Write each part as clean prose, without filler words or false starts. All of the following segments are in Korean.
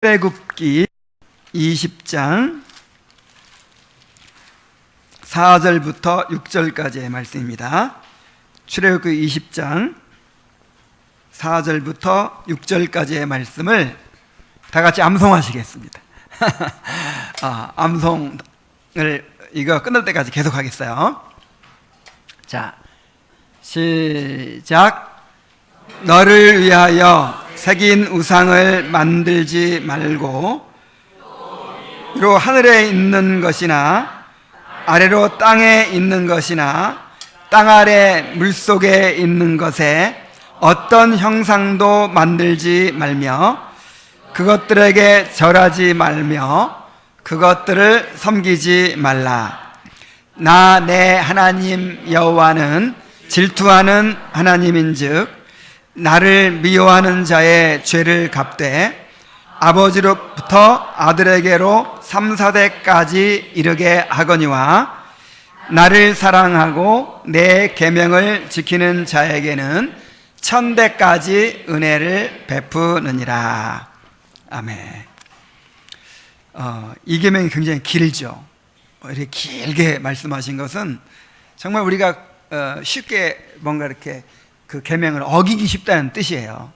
출애굽기 20장 4절부터 6절까지의 말씀입니다. 출애굽기 20장 4절부터 6절까지의 말씀을 다 같이 암송하시겠습니다. 암송을 이거 끝날 때까지 계속 하겠어요. 자, 시작. 너를 위하여 새긴 우상을 만들지 말고 위로 하늘에 있는 것이나 아래로 땅에 있는 것이나 땅 아래 물속에 있는 것에 어떤 형상도 만들지 말며 그것들에게 절하지 말며 그것들을 섬기지 말라. 나 내 하나님 여호와는 질투하는 하나님인즉 나를 미워하는 자의 죄를 갚되 아버지로부터 아들에게로 3, 4대까지 이르게 하거니와 나를 사랑하고 내 계명을 지키는 자에게는 1000대까지 은혜를 베푸느니라. 아멘. 이 계명이 굉장히 길죠. 이렇게 길게 말씀하신 것은 정말 우리가 쉽게 뭔가 이렇게 그 계명을 어기기 쉽다는 뜻이에요.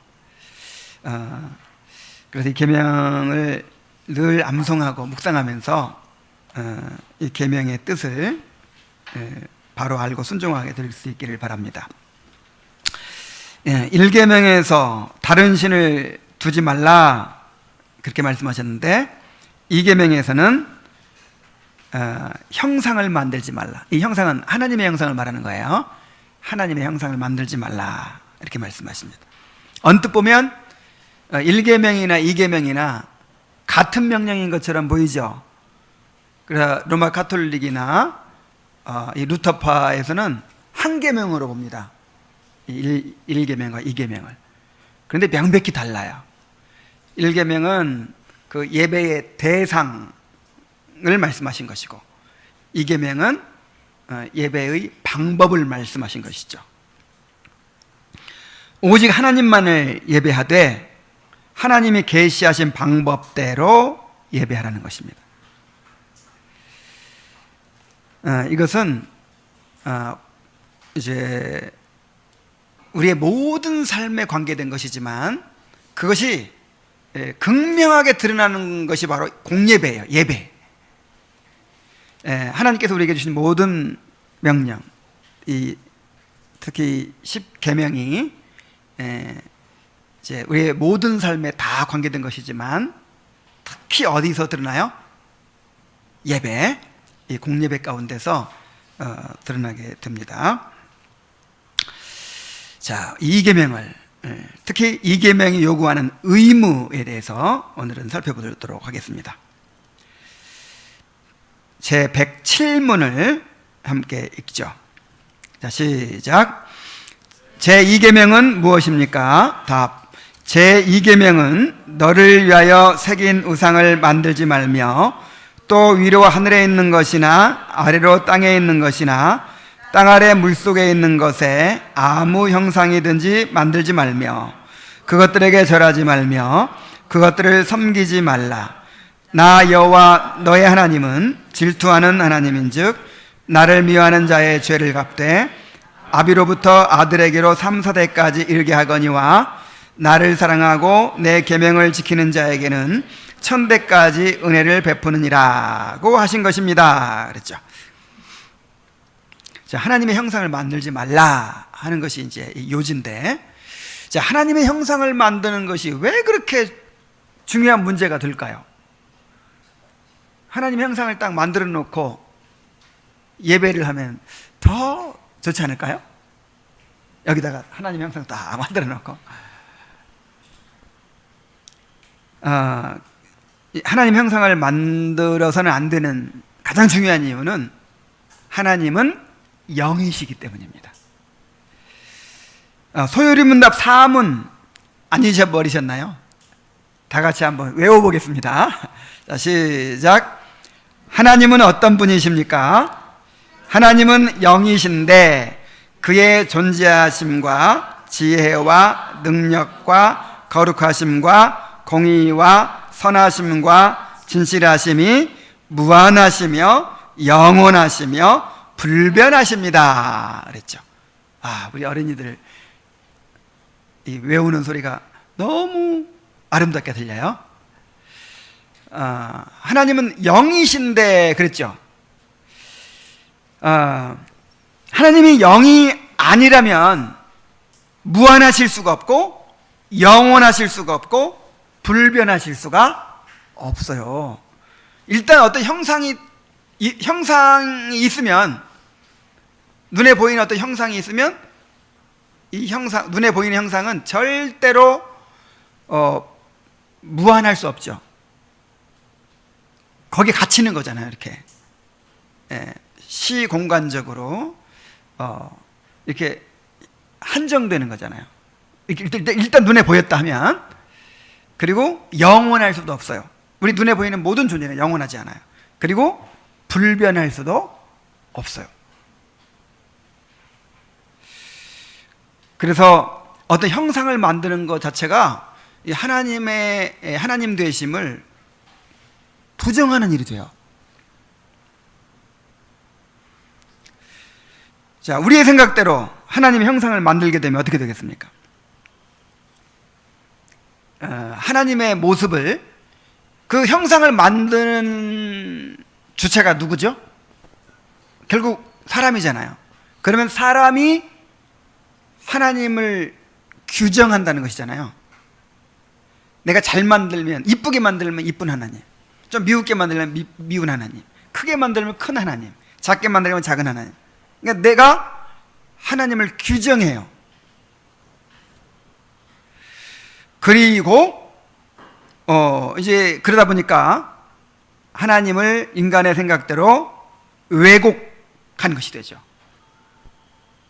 그래서 이 계명을 늘 암송하고 묵상하면서 이 계명의 뜻을 바로 알고 순종하게 될 수 있기를 바랍니다. 1계명에서 다른 신을 두지 말라 그렇게 말씀하셨는데 2계명에서는 형상을 만들지 말라. 이 형상은 하나님의 형상을 말하는 거예요. 하나님의 형상을 만들지 말라 이렇게 말씀하십니다. 언뜻 보면 1계명이나 2계명이나 같은 명령인 것처럼 보이죠. 그래서 로마 가톨릭이나 이 루터파에서는 한 계명으로 봅니다. 1계명과 2계명을. 그런데 명백히 달라요. 1계명은 그 예배의 대상을 말씀하신 것이고 2계명은 예배의 방법을 말씀하신 것이죠. 오직 하나님만을 예배하되 하나님이 계시하신 방법대로 예배하라는 것입니다. 이것은 이제 우리의 모든 삶에 관계된 것이지만 그것이 극명하게 드러나는 것이 바로 공예배예요. 예배. 하나님께서 우리에게 주신 모든 명령, 특히 10계명이 이제 우리의 모든 삶에 다 관계된 것이지만 특히 어디서 드러나요? 예배, 이 공예배 가운데서 드러나게 됩니다. 자, 2계명을 특히 2계명이 요구하는 의무에 대해서 오늘은 살펴보도록 하겠습니다. 제 107문을 함께 읽죠. 자, 시작. 제 2계명은 무엇입니까? 답. 제 2계명은 너를 위하여 새긴 우상을 만들지 말며 또 위로 하늘에 있는 것이나 아래로 땅에 있는 것이나 땅 아래 물속에 있는 것에 아무 형상이든지 만들지 말며 그것들에게 절하지 말며 그것들을 섬기지 말라. 나 여호와 너의 하나님은 질투하는 하나님인즉 나를 미워하는 자의 죄를 갚되 아비로부터 아들에게로 3, 4대까지 이르게 하거니와 나를 사랑하고 내 계명을 지키는 자에게는 1000대까지 은혜를 베푸느니라고 하신 것입니다. 그랬죠. 자, 하나님의 형상을 만들지 말라 하는 것이 이제 요지인데, 자, 하나님의 형상을 만드는 것이 왜 그렇게 중요한 문제가 될까요? 하나님의 형상을 딱 만들어 놓고 예배를 하면 더 좋지 않을까요? 여기다가 하나님의 형상을 딱 만들어 놓고 하나님의 형상을 만들어서는 안 되는 가장 중요한 이유는 하나님은 영이시기 때문입니다. 소요리문답 4문 안 잊어버리셨나요? 다 같이 한번 외워보겠습니다. 자, 시작. 하나님은 어떤 분이십니까? 하나님은 영이신데 그의 존재하심과 지혜와 능력과 거룩하심과 공의와 선하심과 진실하심이 무한하시며 영원하시며 불변하십니다 그랬죠. 우리 어린이들 이 외우는 소리가 너무 아름답게 들려요. 하나님은 영이신데 그랬죠. 하나님이 영이 아니라면 무한하실 수가 없고 영원하실 수가 없고 불변하실 수가 없어요. 일단 어떤 형상이 있으면, 눈에 보이는 어떤 형상이 있으면 이 형상, 눈에 보이는 형상은 절대로 무한할 수 없죠. 거기에 갇히는 거잖아요. 이렇게 시공간적으로 이렇게 한정되는 거잖아요. 일단 눈에 보였다 하면. 그리고 영원할 수도 없어요. 우리 눈에 보이는 모든 존재는 영원하지 않아요. 그리고 불변할 수도 없어요. 그래서 어떤 형상을 만드는 것 자체가 하나님의 하나님 되심을 부정하는 일이 돼요. 자, 우리의 생각대로 하나님의 형상을 만들게 되면 어떻게 되겠습니까? 하나님의 모습을, 그 형상을 만드는 주체가 누구죠? 결국 사람이잖아요. 그러면 사람이 하나님을 규정한다는 것이잖아요. 내가 잘 만들면, 이쁘게 만들면 이쁜 하나님, 좀 미우게 만들면 미운 하나님, 크게 만들면 큰 하나님, 작게 만들면 작은 하나님. 그러니까 내가 하나님을 규정해요. 그리고 이제 그러다 보니까 하나님을 인간의 생각대로 왜곡한 것이 되죠.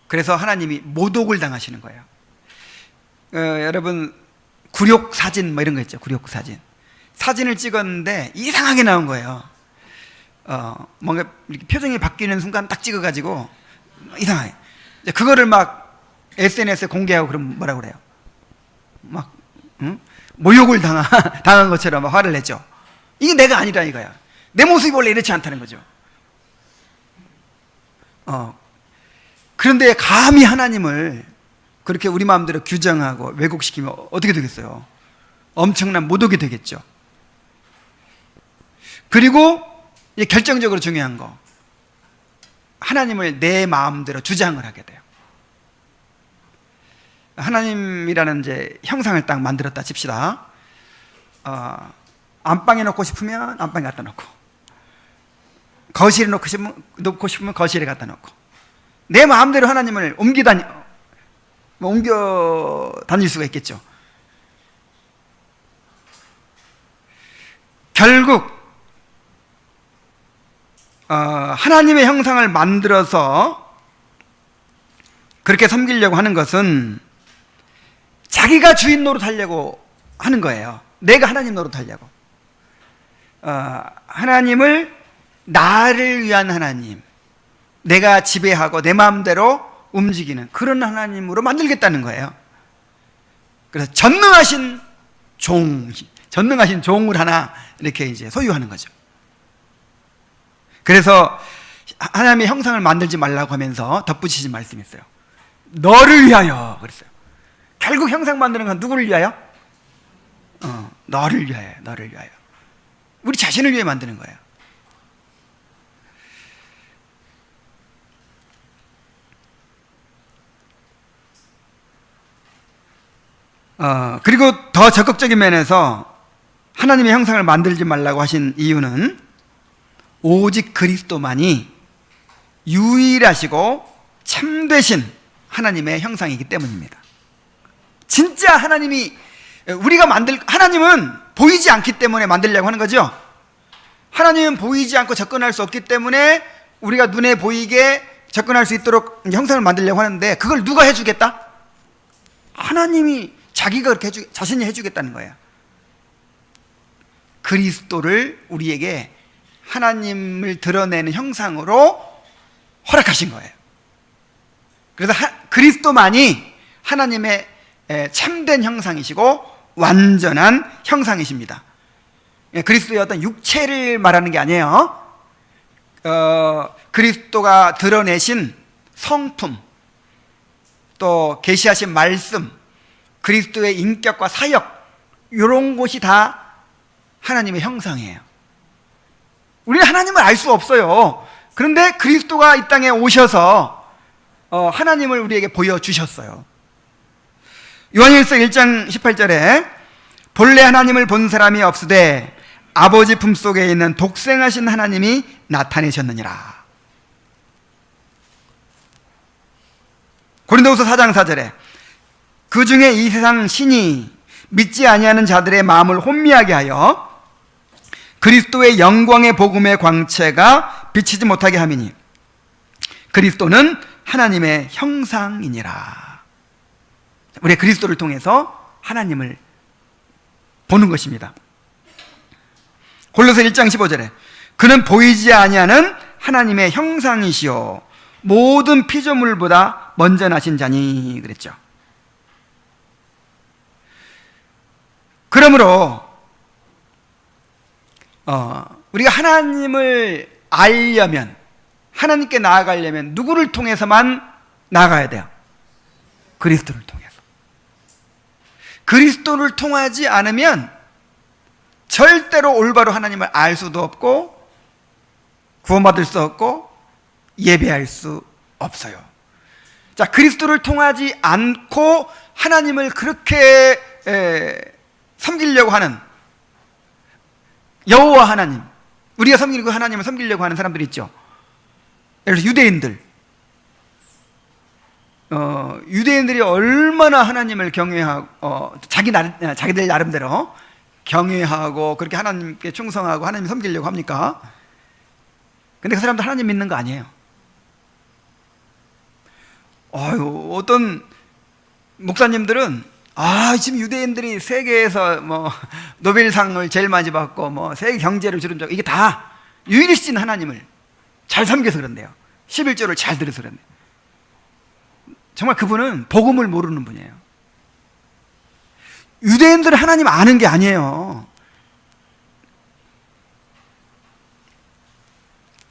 그래서 하나님이 모독을 당하시는 거예요. 여러분 굴욕 사진 뭐 이런 거 있죠. 굴욕 사진. 사진을 찍었는데 이상하게 나온 거예요. 뭔가 이렇게 표정이 바뀌는 순간 딱 찍어가지고 이상하게. 그거를 막 SNS에 공개하고 그러면 뭐라고 그래요? 막 모욕을 당한 것처럼 막 화를 냈죠. 이게 내가 아니라 이거야. 내 모습이 원래 이렇지 않다는 거죠. 그런데 감히 하나님을 그렇게 우리 마음대로 규정하고 왜곡시키면 어떻게 되겠어요? 엄청난 모독이 되겠죠. 그리고 이제 결정적으로 중요한 거, 하나님을 내 마음대로 주장을 하게 돼요. 하나님이라는 이제 형상을 딱 만들었다 칩시다. 안방에 놓고 싶으면 안방에 갖다 놓고, 거실에 놓고 싶으면 거실에 갖다 놓고, 내 마음대로 하나님을 옮겨 다닐 수가 있겠죠. 결국 하나님의 형상을 만들어서 그렇게 섬기려고 하는 것은 자기가 주인 노릇하려고 하는 거예요. 내가 하나님 노릇하려고. 하나님을 나를 위한 하나님, 내가 지배하고 내 마음대로 움직이는 그런 하나님으로 만들겠다는 거예요. 그래서 전능하신 종을 하나 이렇게 이제 소유하는 거죠. 그래서 하나님의 형상을 만들지 말라고 하면서 덧붙이신 말씀이 있어요. 너를 위하여 그랬어요. 결국 형상 만드는 건 누구를 위하여? 너를 위하여, 너를 위하여. 우리 자신을 위해 만드는 거예요. 그리고 더 적극적인 면에서 하나님의 형상을 만들지 말라고 하신 이유는 오직 그리스도만이 유일하시고 참되신 하나님의 형상이기 때문입니다. 진짜 하나님이 하나님은 보이지 않기 때문에 만들려고 하는 거죠. 하나님은 보이지 않고 접근할 수 없기 때문에 우리가 눈에 보이게 접근할 수 있도록 형상을 만들려고 하는데, 그걸 누가 해주겠다? 하나님이 자기가 그렇게 자신이 해주겠다는 거예요. 그리스도를 우리에게 하나님을 드러내는 형상으로 허락하신 거예요. 그래서 그리스도만이 하나님의 참된 형상이시고 완전한 형상이십니다. 그리스도의 어떤 육체를 말하는 게 아니에요. 그리스도가 드러내신 성품, 또 계시하신 말씀, 그리스도의 인격과 사역, 이런 것이 다 하나님의 형상이에요. 우리는 하나님을 알 수 없어요. 그런데 그리스도가 이 땅에 오셔서 하나님을 우리에게 보여주셨어요. 요한일서 1장 18절에 본래 하나님을 본 사람이 없으되 아버지 품속에 있는 독생하신 하나님이 나타내셨느니라. 고린도후서 4장 4절에 그 중에 이 세상 신이 믿지 아니하는 자들의 마음을 혼미하게 하여 그리스도의 영광의 복음의 광채가 비치지 못하게 함이니 그리스도는 하나님의 형상이니라. 우리 그리스도를 통해서 하나님을 보는 것입니다. 골로새 1장 15절에 그는 보이지 아니하는 하나님의 형상이시요 모든 피조물보다 먼저 나신 자니 그랬죠. 그러므로 우리가 하나님을 알려면, 하나님께 나아가려면 누구를 통해서만 나아가야 돼요? 그리스도를 통해서. 그리스도를 통하지 않으면 절대로 올바로 하나님을 알 수도 없고 구원받을 수 없고 예배할 수 없어요. 자, 그리스도를 통하지 않고 하나님을 그렇게 섬기려고 하는 여호와 하나님, 우리가 섬기고 하나님을 섬기려고 하는 사람들이 있죠. 예를 들어서 유대인들이 얼마나 하나님을 경외하고 자기들 나름대로 경외하고 그렇게 하나님께 충성하고 하나님 섬기려고 합니까? 근데 그 사람들 하나님 믿는 거 아니에요. 어떤 목사님들은 지금 유대인들이 세계에서 노벨상을 제일 많이 받고 세계 경제를 주름잡고 이게 다 유일이신 하나님을 잘 섬겨서 그런데요. 11조를 잘 들어서 그런데 정말 그분은 복음을 모르는 분이에요. 유대인들은 하나님 아는 게 아니에요.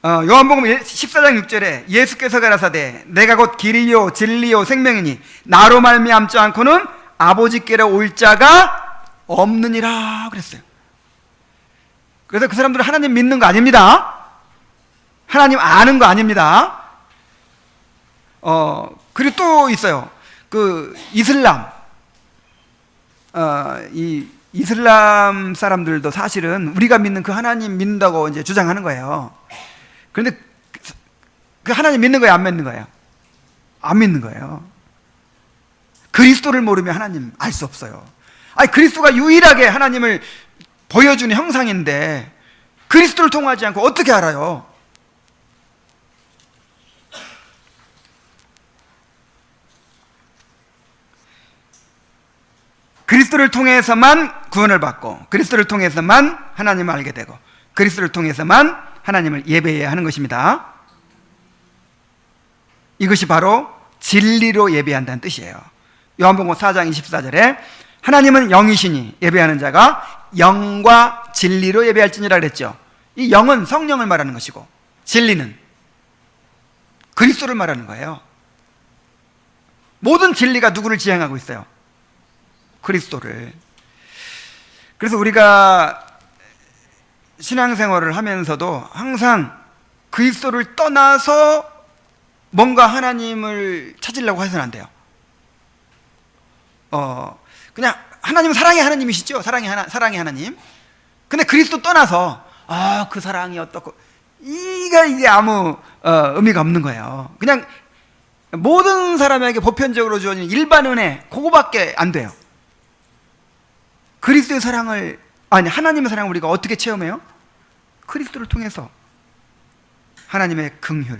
요한복음 14장 6절에 예수께서 가라사대 내가 곧 길이요 진리요 생명이니 나로 말미암지 않고는 아버지께로 올 자가 없느니라 그랬어요. 그래서 그 사람들은 하나님 믿는 거 아닙니다. 하나님 아는 거 아닙니다. 그리고 또 있어요. 그 이슬람, 이 이슬람 사람들도 사실은 우리가 믿는 그 하나님 믿는다고 이제 주장하는 거예요. 그런데 그 하나님 믿는 거예요, 안 믿는 거예요? 안 믿는 거예요. 그리스도를 모르면 하나님 알 수 없어요. 그리스도가 유일하게 하나님을 보여주는 형상인데 그리스도를 통하지 않고 어떻게 알아요? 그리스도를 통해서만 구원을 받고 그리스도를 통해서만 하나님을 알게 되고 그리스도를 통해서만 하나님을 예배해야 하는 것입니다. 이것이 바로 진리로 예배한다는 뜻이에요. 요한복음 4장 24절에 하나님은 영이시니 예배하는 자가 영과 진리로 예배할지니라 그랬죠. 이 영은 성령을 말하는 것이고 진리는 그리스도를 말하는 거예요. 모든 진리가 누구를 지향하고 있어요? 그리스도를. 그래서 우리가 신앙생활을 하면서도 항상 그리스도를 떠나서 뭔가 하나님을 찾으려고 해서는 안 돼요. 그냥 하나님은 사랑의 하나님이시죠. 사랑의 하나님. 근데 그리스도 떠나서 그 사랑이 어떻고 이게 아무 의미가 없는 거예요. 그냥 모든 사람에게 보편적으로 주어진 일반 은혜 그거밖에 안 돼요. 그리스도의 사랑을 하나님의 사랑을 우리가 어떻게 체험해요? 그리스도를 통해서 하나님의 긍휼,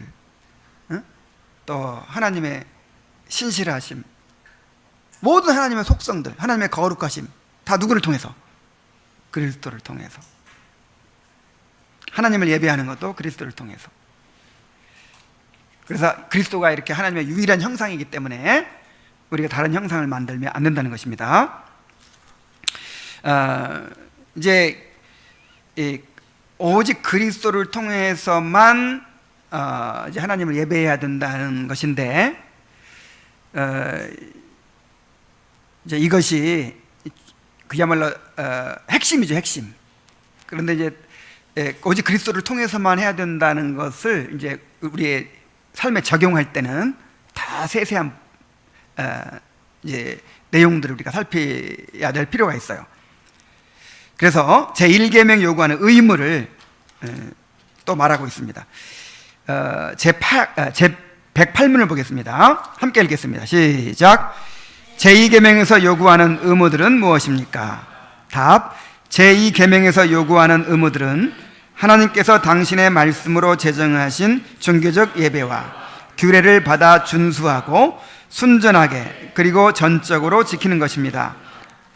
또 하나님의 신실하심, 모든 하나님의 속성들, 하나님의 거룩하심 다 누구를 통해서? 그리스도를 통해서. 하나님을 예배하는 것도 그리스도를 통해서. 그래서 그리스도가 이렇게 하나님의 유일한 형상이기 때문에 우리가 다른 형상을 만들면 안 된다는 것입니다. 이제 오직 그리스도를 통해서만 이제 하나님을 예배해야 된다는 것인데, 이제 이것이 그야말로 핵심이죠, 핵심. 그런데 이제 오직 그리스도를 통해서만 해야 된다는 것을 이제 우리의 삶에 적용할 때는 다 세세한 이제 내용들을 우리가 살펴야 될 필요가 있어요. 그래서 제1계명 요구하는 의무를 또 말하고 있습니다. 제 108문을 보겠습니다. 함께 읽겠습니다. 시작. 제2계명에서 요구하는 의무들은 무엇입니까? 답. 제2계명에서 요구하는 의무들은 하나님께서 당신의 말씀으로 제정하신 종교적 예배와 규례를 받아 준수하고 순전하게 그리고 전적으로 지키는 것입니다.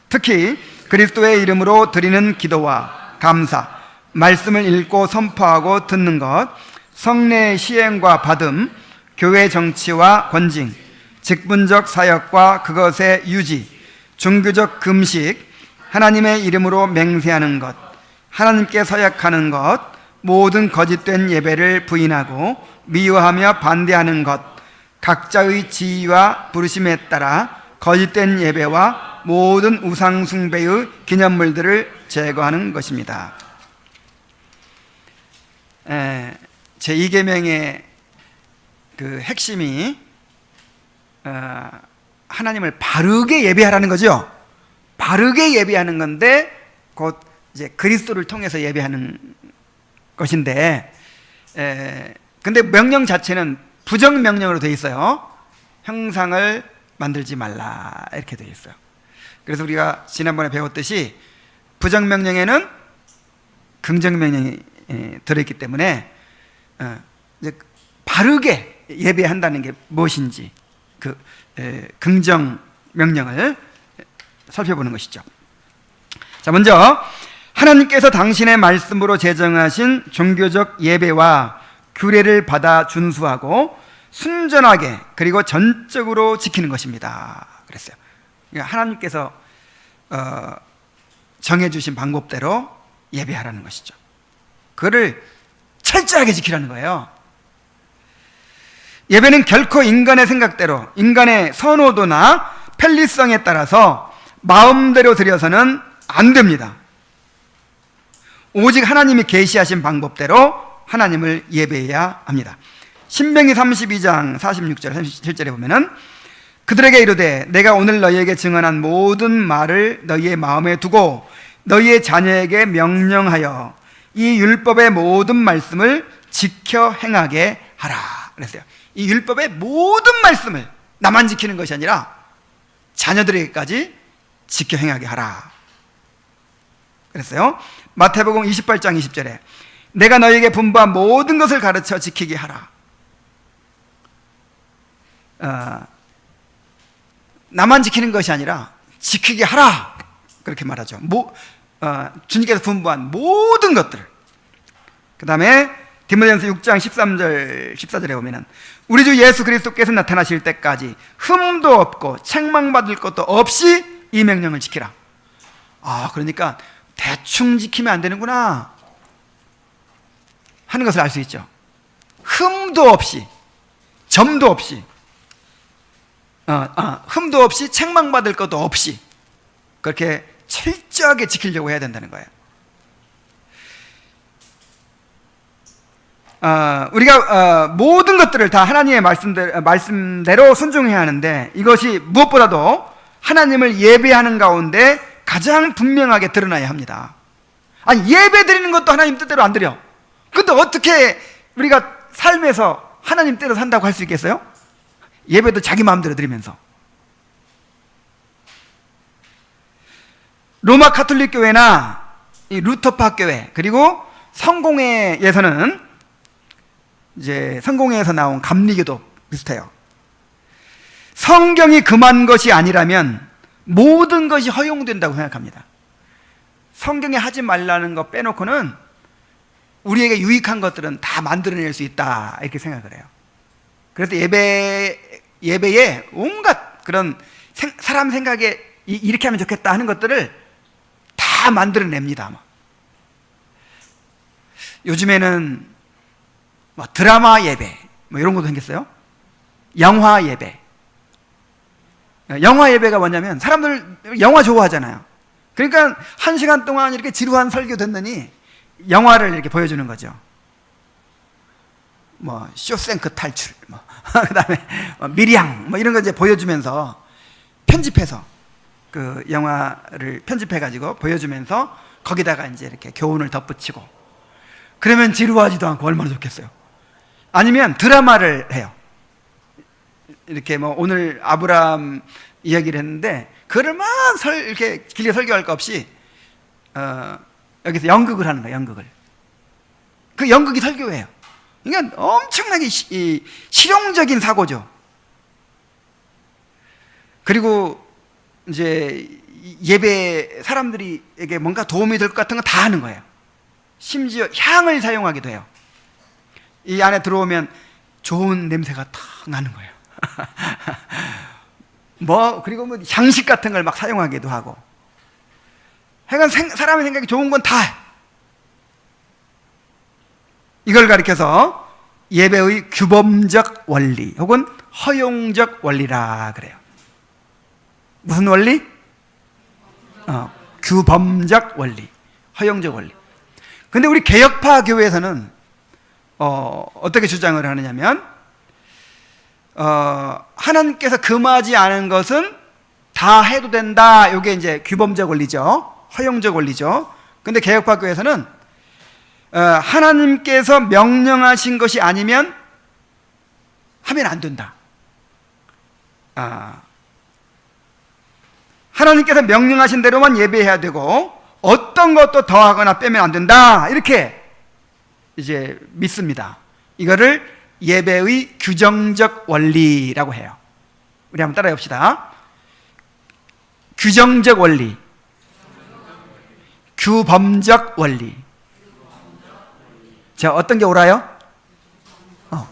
특히 그리스도의 이름으로 드리는 기도와 감사, 말씀을 읽고 선포하고 듣는 것, 성례의 시행과 받음, 교회 정치와 권징, 직분적 사역과 그것의 유지, 종교적 금식, 하나님의 이름으로 맹세하는 것, 하나님께 서약하는 것, 모든 거짓된 예배를 부인하고 미워하며 반대하는 것, 각자의 지위와 부르심에 따라 거짓된 예배와 모든 우상 숭배의 기념물들을 제거하는 것입니다. 제2계명의 그 핵심이 하나님을 바르게 예배하라는 거죠. 바르게 예배하는 건데 곧 이제 그리스도를 통해서 예배하는 것인데, 근데 명령 자체는 부정 명령으로 되어 있어요. 형상을 만들지 말라 이렇게 되어 있어요. 그래서 우리가 지난번에 배웠듯이 부정 명령에는 긍정 명령이 들어있기 때문에 이제 바르게 예배한다는 게 무엇인지 그 긍정 명령을 살펴보는 것이죠. 자, 먼저 하나님께서 당신의 말씀으로 제정하신 종교적 예배와 규례를 받아 준수하고 순전하게 그리고 전적으로 지키는 것입니다. 그랬어요. 그러니까 하나님께서 정해주신 방법대로 예배하라는 것이죠. 그거를 철저하게 지키라는 거예요. 예배는 결코 인간의 생각대로, 인간의 선호도나 편리성에 따라서 마음대로 드려서는 안 됩니다. 오직 하나님이 계시하신 방법대로 하나님을 예배해야 합니다. 신명기 32장 46절 37절에 보면은 그들에게 이르되 내가 오늘 너희에게 증언한 모든 말을 너희의 마음에 두고 너희의 자녀에게 명령하여 이 율법의 모든 말씀을 지켜 행하게 하라 그랬어요. 이 율법의 모든 말씀을 나만 지키는 것이 아니라 자녀들에게까지 지켜 행하게 하라 그랬어요. 마태복음 28장 20절에 내가 너희에게 분부한 모든 것을 가르쳐 지키게 하라. 나만 지키는 것이 아니라 지키게 하라 그렇게 말하죠. 주님께서 분부한 모든 것들. 그 다음에 디모데전서 6장 13절 14절에 보면은 우리 주 예수 그리스도께서 나타나실 때까지 흠도 없고 책망받을 것도 없이 이 명령을 지키라. 그러니까 대충 지키면 안 되는구나 하는 것을 알 수 있죠. 흠도 없이, 점도 없이, 흠도 없이 책망받을 것도 없이 그렇게 철저하게 지키려고 해야 된다는 거예요. 우리가 모든 것들을 다 하나님의 말씀대로 순종해야 하는데 이것이 무엇보다도 하나님을 예배하는 가운데 가장 분명하게 드러나야 합니다. 아니, 예배 드리는 것도 하나님 뜻대로 안 드려. 근데 어떻게 우리가 삶에서 하나님 뜻대로 산다고 할 수 있겠어요? 예배도 자기 마음대로 드리면서. 로마 가톨릭 교회나 이 루터파 교회 그리고 성공회에서는 이제 성공회에서 나온 감리교도 비슷해요. 성경이 금한 것이 아니라면 모든 것이 허용된다고 생각합니다. 성경에 하지 말라는 거 빼놓고는 우리에게 유익한 것들은 다 만들어낼 수 있다 이렇게 생각을 해요. 그래서 예배에 온갖 그런 사람 생각에 이렇게 하면 좋겠다 하는 것들을 다 만들어냅니다. 요즘에는 뭐 드라마 예배 뭐 이런 것도 생겼어요. 영화 예배. 영화 예배가 뭐냐면 사람들 영화 좋아하잖아요. 그러니까 1시간 동안 이렇게 지루한 설교 듣느니 영화를 이렇게 보여주는 거죠. 뭐 쇼생크 탈출, 뭐 그다음에 미리양 뭐 이런 거 이제 보여주면서 편집해서 그 영화를 편집해 가지고 보여주면서 거기다가 이제 이렇게 교훈을 덧붙이고, 그러면 지루하지도 않고 얼마나 좋겠어요. 아니면 드라마를 해요. 이렇게 뭐 오늘 아브라함 이야기를 했는데 그거를 막 이렇게 길게 설교할 거 없이 여기서 연극을 하는 거예요. 연극을. 그 연극이 설교예요. 그러니까 엄청나게 실용적인 사고죠. 그리고 이제 예배 사람들이에게 뭔가 도움이 될 것 같은 거 다 하는 거예요. 심지어 향을 사용하기도 해요. 이 안에 들어오면 좋은 냄새가 탁 나는 거예요. 그리고 뭐 향식 같은 걸 막 사용하기도 하고. 하여간 사람의 생각이 좋은 건 다 이걸 가리켜서 예배의 규범적 원리 혹은 허용적 원리라 그래요. 무슨 원리? 규범적 원리, 허용적 원리. 근데 우리 개혁파 교회에서는 어떻게 주장을 하느냐면 하나님께서 금하지 않은 것은 다 해도 된다. 이게 이제 규범적 원리죠. 허용적 원리죠. 근데 개혁파 교회에서는 하나님께서 명령하신 것이 아니면 하면 안 된다. 하나님께서 명령하신 대로만 예배해야 되고 어떤 것도 더하거나 빼면 안 된다. 이렇게 이제 믿습니다. 이거를 예배의 규정적 원리라고 해요. 우리 한번 따라해 봅시다. 규정적 원리, 규범적 원리. 자, 어떤 게 옳아요?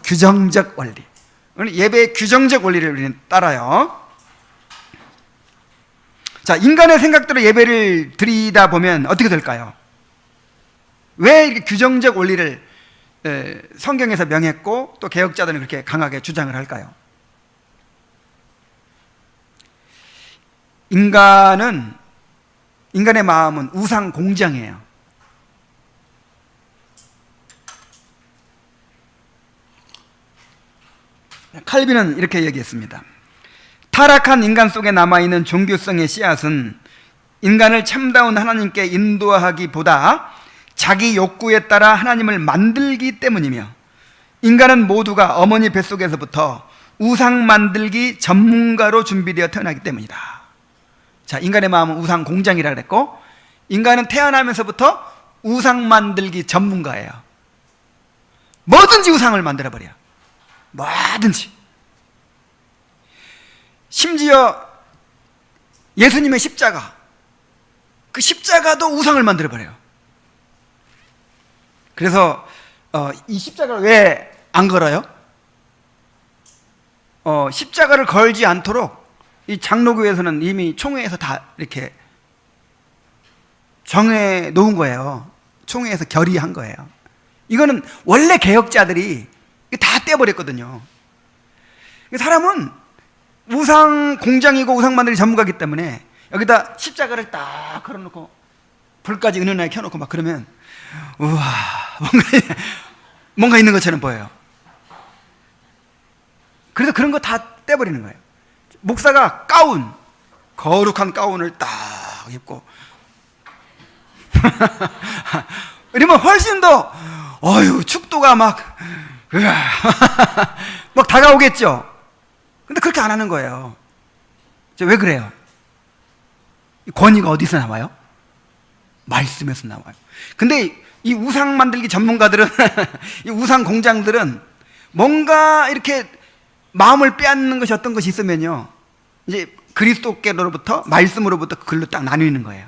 규정적 원리. 예배의 규정적 원리를 우리는 따라요. 자, 인간의 생각대로 예배를 드리다 보면 어떻게 될까요? 왜 이렇게 규정적 원리를 성경에서 명했고 또 개혁자들은 그렇게 강하게 주장을 할까요? 인간의 마음은 우상 공장이에요. 칼빈은 이렇게 얘기했습니다. 타락한 인간 속에 남아있는 종교성의 씨앗은 인간을 참다운 하나님께 인도하기보다 자기 욕구에 따라 하나님을 만들기 때문이며, 인간은 모두가 어머니 뱃속에서부터 우상 만들기 전문가로 준비되어 태어나기 때문이다. 자, 인간의 마음은 우상 공장이라 그랬고, 인간은 태어나면서부터 우상 만들기 전문가예요. 뭐든지 우상을 만들어버려요. 뭐든지. 심지어 예수님의 십자가, 그 십자가도 우상을 만들어버려요. 그래서 이 십자가를 왜 안 걸어요? 십자가를 걸지 않도록 이 장로교에서는 이미 총회에서 다 이렇게 정해 놓은 거예요. 총회에서 결의한 거예요. 이거는 원래 개혁자들이 다 떼버렸거든요. 사람은 우상 공장이고 우상 만들기 전문가이기 때문에 여기다 십자가를 딱 걸어놓고 불까지 은은하게 켜놓고 막 그러면 우와, 뭔가 있는 것처럼 보여요. 그래서 그런 거 다 떼버리는 거예요. 목사가 거룩한 가운을 딱 입고 이러면 훨씬 더 축도가 막 다가오겠죠. 근데 그렇게 안 하는 거예요. 왜 그래요? 권위가 어디서 나와요? 말씀에서 나와요. 근데 이 우상 만들기 전문가들은 이 우상 공장들은 뭔가 이렇게 마음을 빼앗는 것이 어떤 것이 있으면요, 이제 그리스도께로부터 말씀으로부터 그 글로 딱 나뉘는 거예요.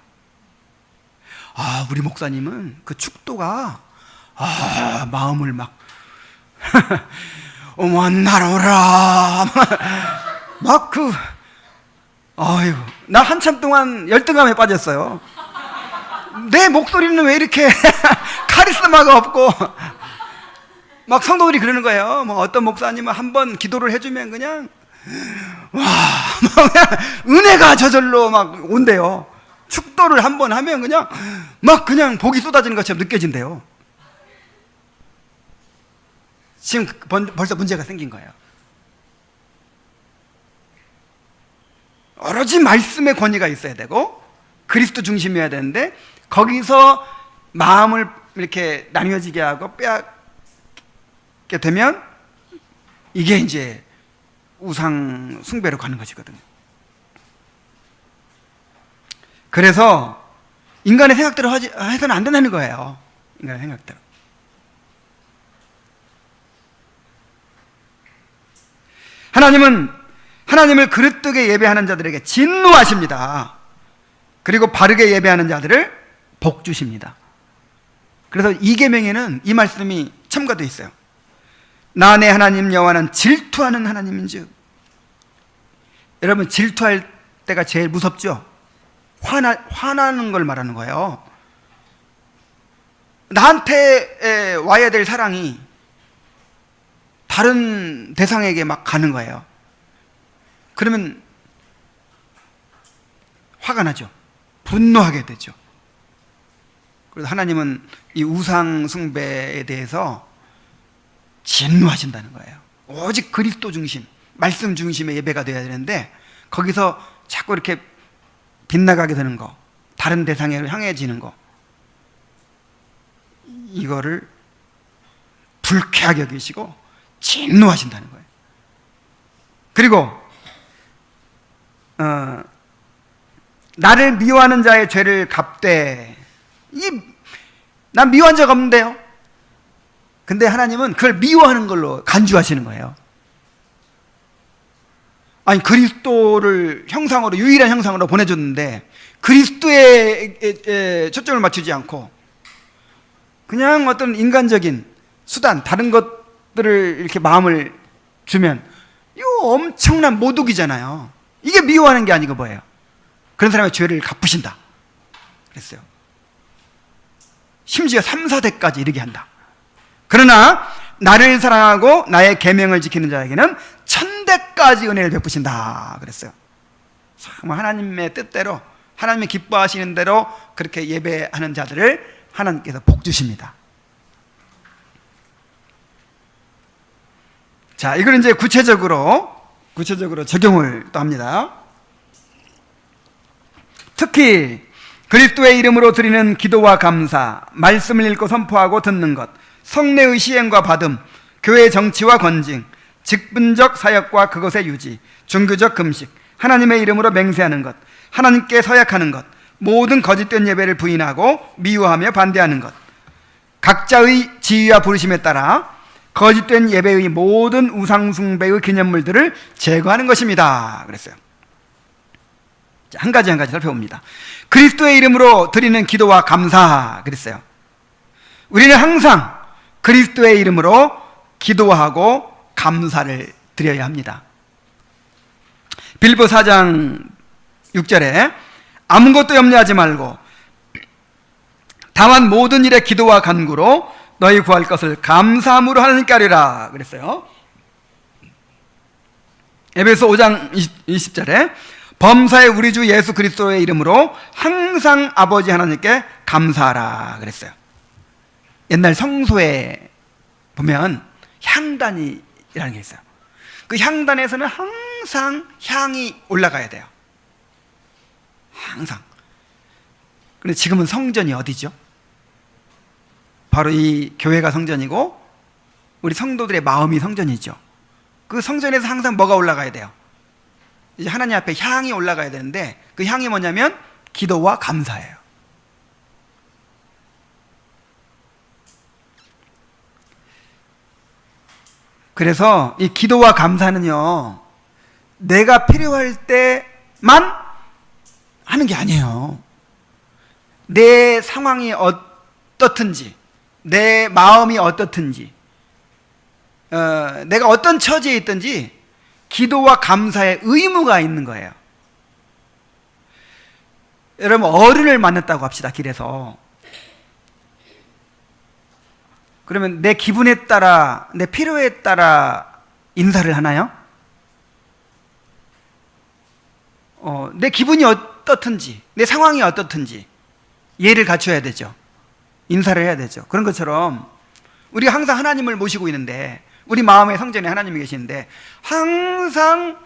우리 목사님은 그 축도가 마음을 막 원나로라 나 한참 동안 열등감에 빠졌어요. 내 목소리는 왜 이렇게 카리스마가 없고 막 성도들이 그러는 거예요. 뭐 어떤 목사님은 한번 기도를 해주면 그냥 와, 막 그냥 은혜가 저절로 막 온대요. 축도를 한번 하면 그냥 막 그냥 복이 쏟아지는 것처럼 느껴진대요. 지금 벌써 문제가 생긴 거예요. 오로지 말씀의 권위가 있어야 되고 그리스도 중심이어야 되는데 거기서 마음을 이렇게 나뉘어지게 하고 빼앗게 되면 이게 이제 우상 숭배로 가는 것이거든요. 그래서 인간의 생각대로 해서는 안 된다는 거예요. 인간의 생각대로. 하나님은 하나님을 그릇되게 예배하는 자들에게 진노하십니다. 그리고 바르게 예배하는 자들을 복 주십니다. 그래서 이 계명에는 이 말씀이 첨가되어 있어요. 나 내 하나님 여호와는 질투하는 하나님인즉. 여러분, 질투할 때가 제일 무섭죠? 화나는 걸 말하는 거예요. 나한테 와야 될 사랑이 다른 대상에게 막 가는 거예요. 그러면 화가 나죠. 분노하게 되죠. 그래서 하나님은 이 우상 숭배에 대해서 진노하신다는 거예요. 오직 그리스도 중심, 말씀 중심의 예배가 되어야 되는데 거기서 자꾸 이렇게 빗나가게 되는 거, 다른 대상에 향해지는 거, 이거를 불쾌하게 여기시고 진노하신다는 거예요. 그리고 나를 미워하는 자의 죄를 갚되. 난 미워한 적 없는데요. 근데 하나님은 그걸 미워하는 걸로 간주하시는 거예요. 아니, 그리스도를 형상으로, 유일한 형상으로 보내줬는데 그리스도에 초점을 맞추지 않고 그냥 어떤 인간적인 수단, 다른 것들을 이렇게 마음을 주면 이거 엄청난 모독이잖아요. 이게 미워하는 게 아니고 뭐예요? 그런 사람의 죄를 갚으신다 그랬어요. 심지어 3, 4대까지 이르게 한다. 그러나 나를 사랑하고 나의 계명을 지키는 자에게는 1000대까지 은혜를 베푸신다 그랬어요. 참, 하나님의 뜻대로, 하나님이 기뻐하시는 대로 그렇게 예배하는 자들을 하나님께서 복 주십니다. 자, 이걸 이제 구체적으로 적용을 또 합니다. 특히 그리스도의 이름으로 드리는 기도와 감사, 말씀을 읽고 선포하고 듣는 것, 성례의 시행과 받음, 교회 정치와 건징, 직분적 사역과 그것의 유지, 종교적 금식, 하나님의 이름으로 맹세하는 것, 하나님께 서약하는 것, 모든 거짓된 예배를 부인하고 미워하며 반대하는 것, 각자의 지위와 부르심에 따라 거짓된 예배의 모든 우상숭배의 기념물들을 제거하는 것입니다 그랬어요. 자, 한 가지 살펴봅니다. 그리스도의 이름으로 드리는 기도와 감사 그랬어요. 우리는 항상 그리스도의 이름으로 기도하고 감사를 드려야 합니다. 빌보 4장 6절에 아무것도 염려하지 말고 다만 모든 일에 기도와 간구로 너희 구할 것을 감사함으로 하나님께 아뢰라 그랬어요. 에베소 5장 20절에 범사의 우리 주 예수 그리스도의 이름으로 항상 아버지 하나님께 감사하라 그랬어요. 옛날 성소에 보면 향단이라는 게 있어요. 그 향단에서는 항상 향이 올라가야 돼요. 항상. 그런데 지금은 성전이 어디죠? 바로 이 교회가 성전이고 우리 성도들의 마음이 성전이죠. 그 성전에서 항상 뭐가 올라가야 돼요? 이제 하나님 앞에 향이 올라가야 되는데 그 향이 뭐냐면 기도와 감사예요. 그래서 이 기도와 감사는요, 내가 필요할 때만 하는 게 아니에요. 내 상황이 어떻든지, 내 마음이 어떻든지, 내가 어떤 처지에 있든지 기도와 감사의 의무가 있는 거예요. 여러분, 어른을 만났다고 합시다. 길에서 그러면 내 기분에 따라, 내 필요에 따라 인사를 하나요? 내 기분이 어떻든지, 내 상황이 어떻든지 예를 갖춰야 되죠. 인사를 해야 되죠. 그런 것처럼 우리가 항상 하나님을 모시고 있는데, 우리 마음의 성전에 하나님이 계시는데 항상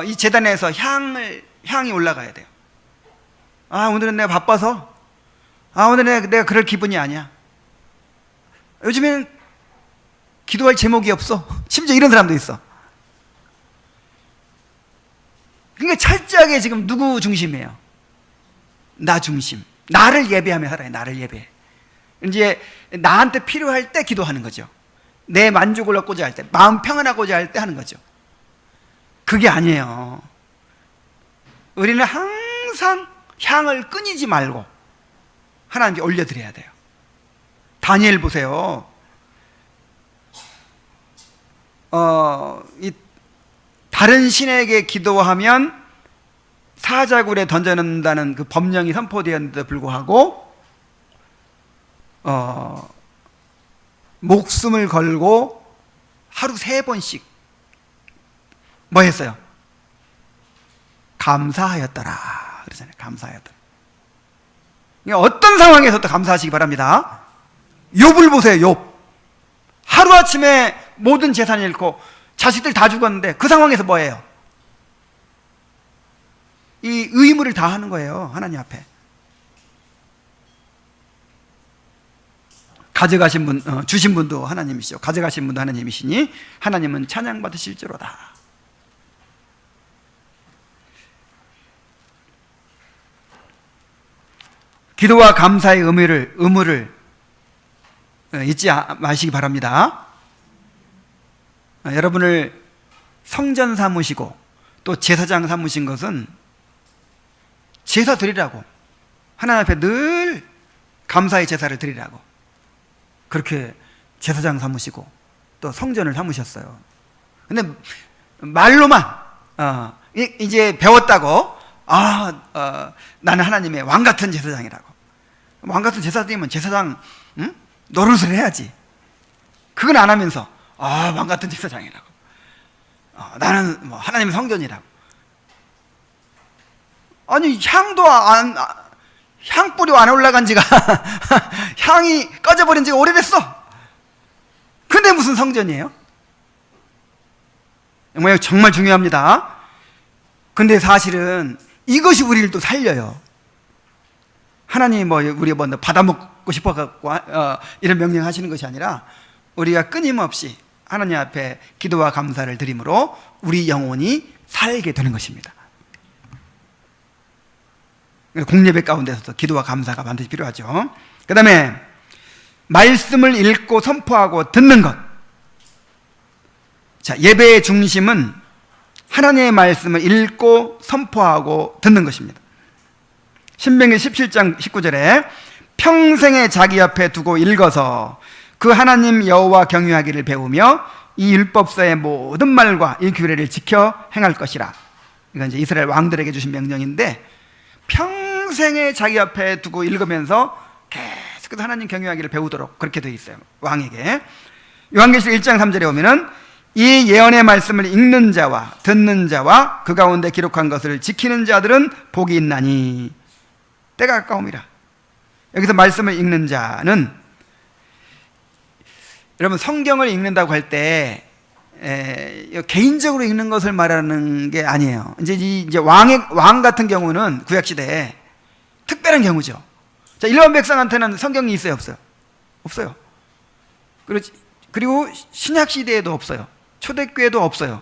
이 제단에서 향이 올라가야 돼요. 아, 오늘은 내가 바빠서, 오늘은 내가 그럴 기분이 아니야. 요즘에는 기도할 제목이 없어. 심지어 이런 사람도 있어. 그러니까 철저하게 지금 누구 중심이에요? 나 중심. 나를 예배하며 살아요. 나를 예배해. 이제 나한테 필요할 때 기도하는 거죠. 내 만족을 얻고자 할 때, 마음 평안하고자 할 때 하는 거죠. 그게 아니에요. 우리는 항상 향을 끊이지 말고 하나님께 올려드려야 돼요. 다니엘 보세요. 다른 신에게 기도하면 사자굴에 던져놓는다는 그 법령이 선포되었는데도 불구하고 목숨을 걸고 하루 3번씩 뭐 했어요? 감사하였더라 그러잖아요. 감사하였더라. 어떤 상황에서도 감사하시기 바랍니다. 욥을 보세요. 욥 하루아침에 모든 재산을 잃고 자식들 다 죽었는데 그 상황에서 뭐예요? 이 의무를 다하는 거예요. 하나님 앞에. 가져가신 분, 주신 분도 하나님이시죠. 가져가신 분도 하나님이시니 하나님은 찬양받으실지로다. 기도와 감사의 의무를 잊지 마시기 바랍니다. 여러분을 성전 삼으시고 또 제사장 삼으신 것은 제사 드리라고, 하나님 앞에 늘 감사의 제사를 드리라고 그렇게 제사장 삼으시고 또 성전을 삼으셨어요. 근데 말로만 이제 배웠다고 나는 하나님의 왕같은 제사장이라고. 왕같은 제사장이면 제사장 노릇을 해야지. 그건 안 하면서 왕같은 제사장이라고, 나는 뭐 하나님의 성전이라고. 아니 향불이 안 올라간 지가 향이 꺼져버린 지가 오래됐어. 근데 무슨 성전이에요? 정말 중요합니다. 근데 사실은 이것이 우리를 또 살려요. 하나님이 우리 받아먹고 싶어갖고 이런 명령 하시는 것이 아니라 우리가 끊임없이 하나님 앞에 기도와 감사를 드림으로 우리 영혼이 살게 되는 것입니다. 공예배 가운데서도 기도와 감사가 반드시 필요하죠. 그 다음에 말씀을 읽고 선포하고 듣는 것. 자, 예배의 중심은 하나님의 말씀을 읽고 선포하고 듣는 것입니다. 신명기 17장 19절에 평생에 자기 앞에 두고 읽어서 그 하나님 여호와 경유하기를 배우며 이 율법서의 모든 말과 이 규례를 지켜 행할 것이라. 이건 이제 이스라엘 왕들에게 주신 명령인데, 평생에 자기 앞에 두고 읽으면서 계속해서 하나님 경유하기를 배우도록 그렇게 되어 있어요. 왕에게. 요한계시록 1장 3절에 보면은 이 예언의 말씀을 읽는 자와 듣는 자와 그 가운데 기록한 것을 지키는 자들은 복이 있나니 때가 가까움이라. 여기서 말씀을 읽는 자는, 여러분 성경을 읽는다고 할 때 개인적으로 읽는 것을 말하는 게 아니에요. 이제 왕 같은 경우는 구약 시대에 특별한 경우죠. 자, 일반 백성한테는 성경이 있어요, 없어요? 없어요. 그리고 신약 시대에도 없어요. 초대교회도 없어요.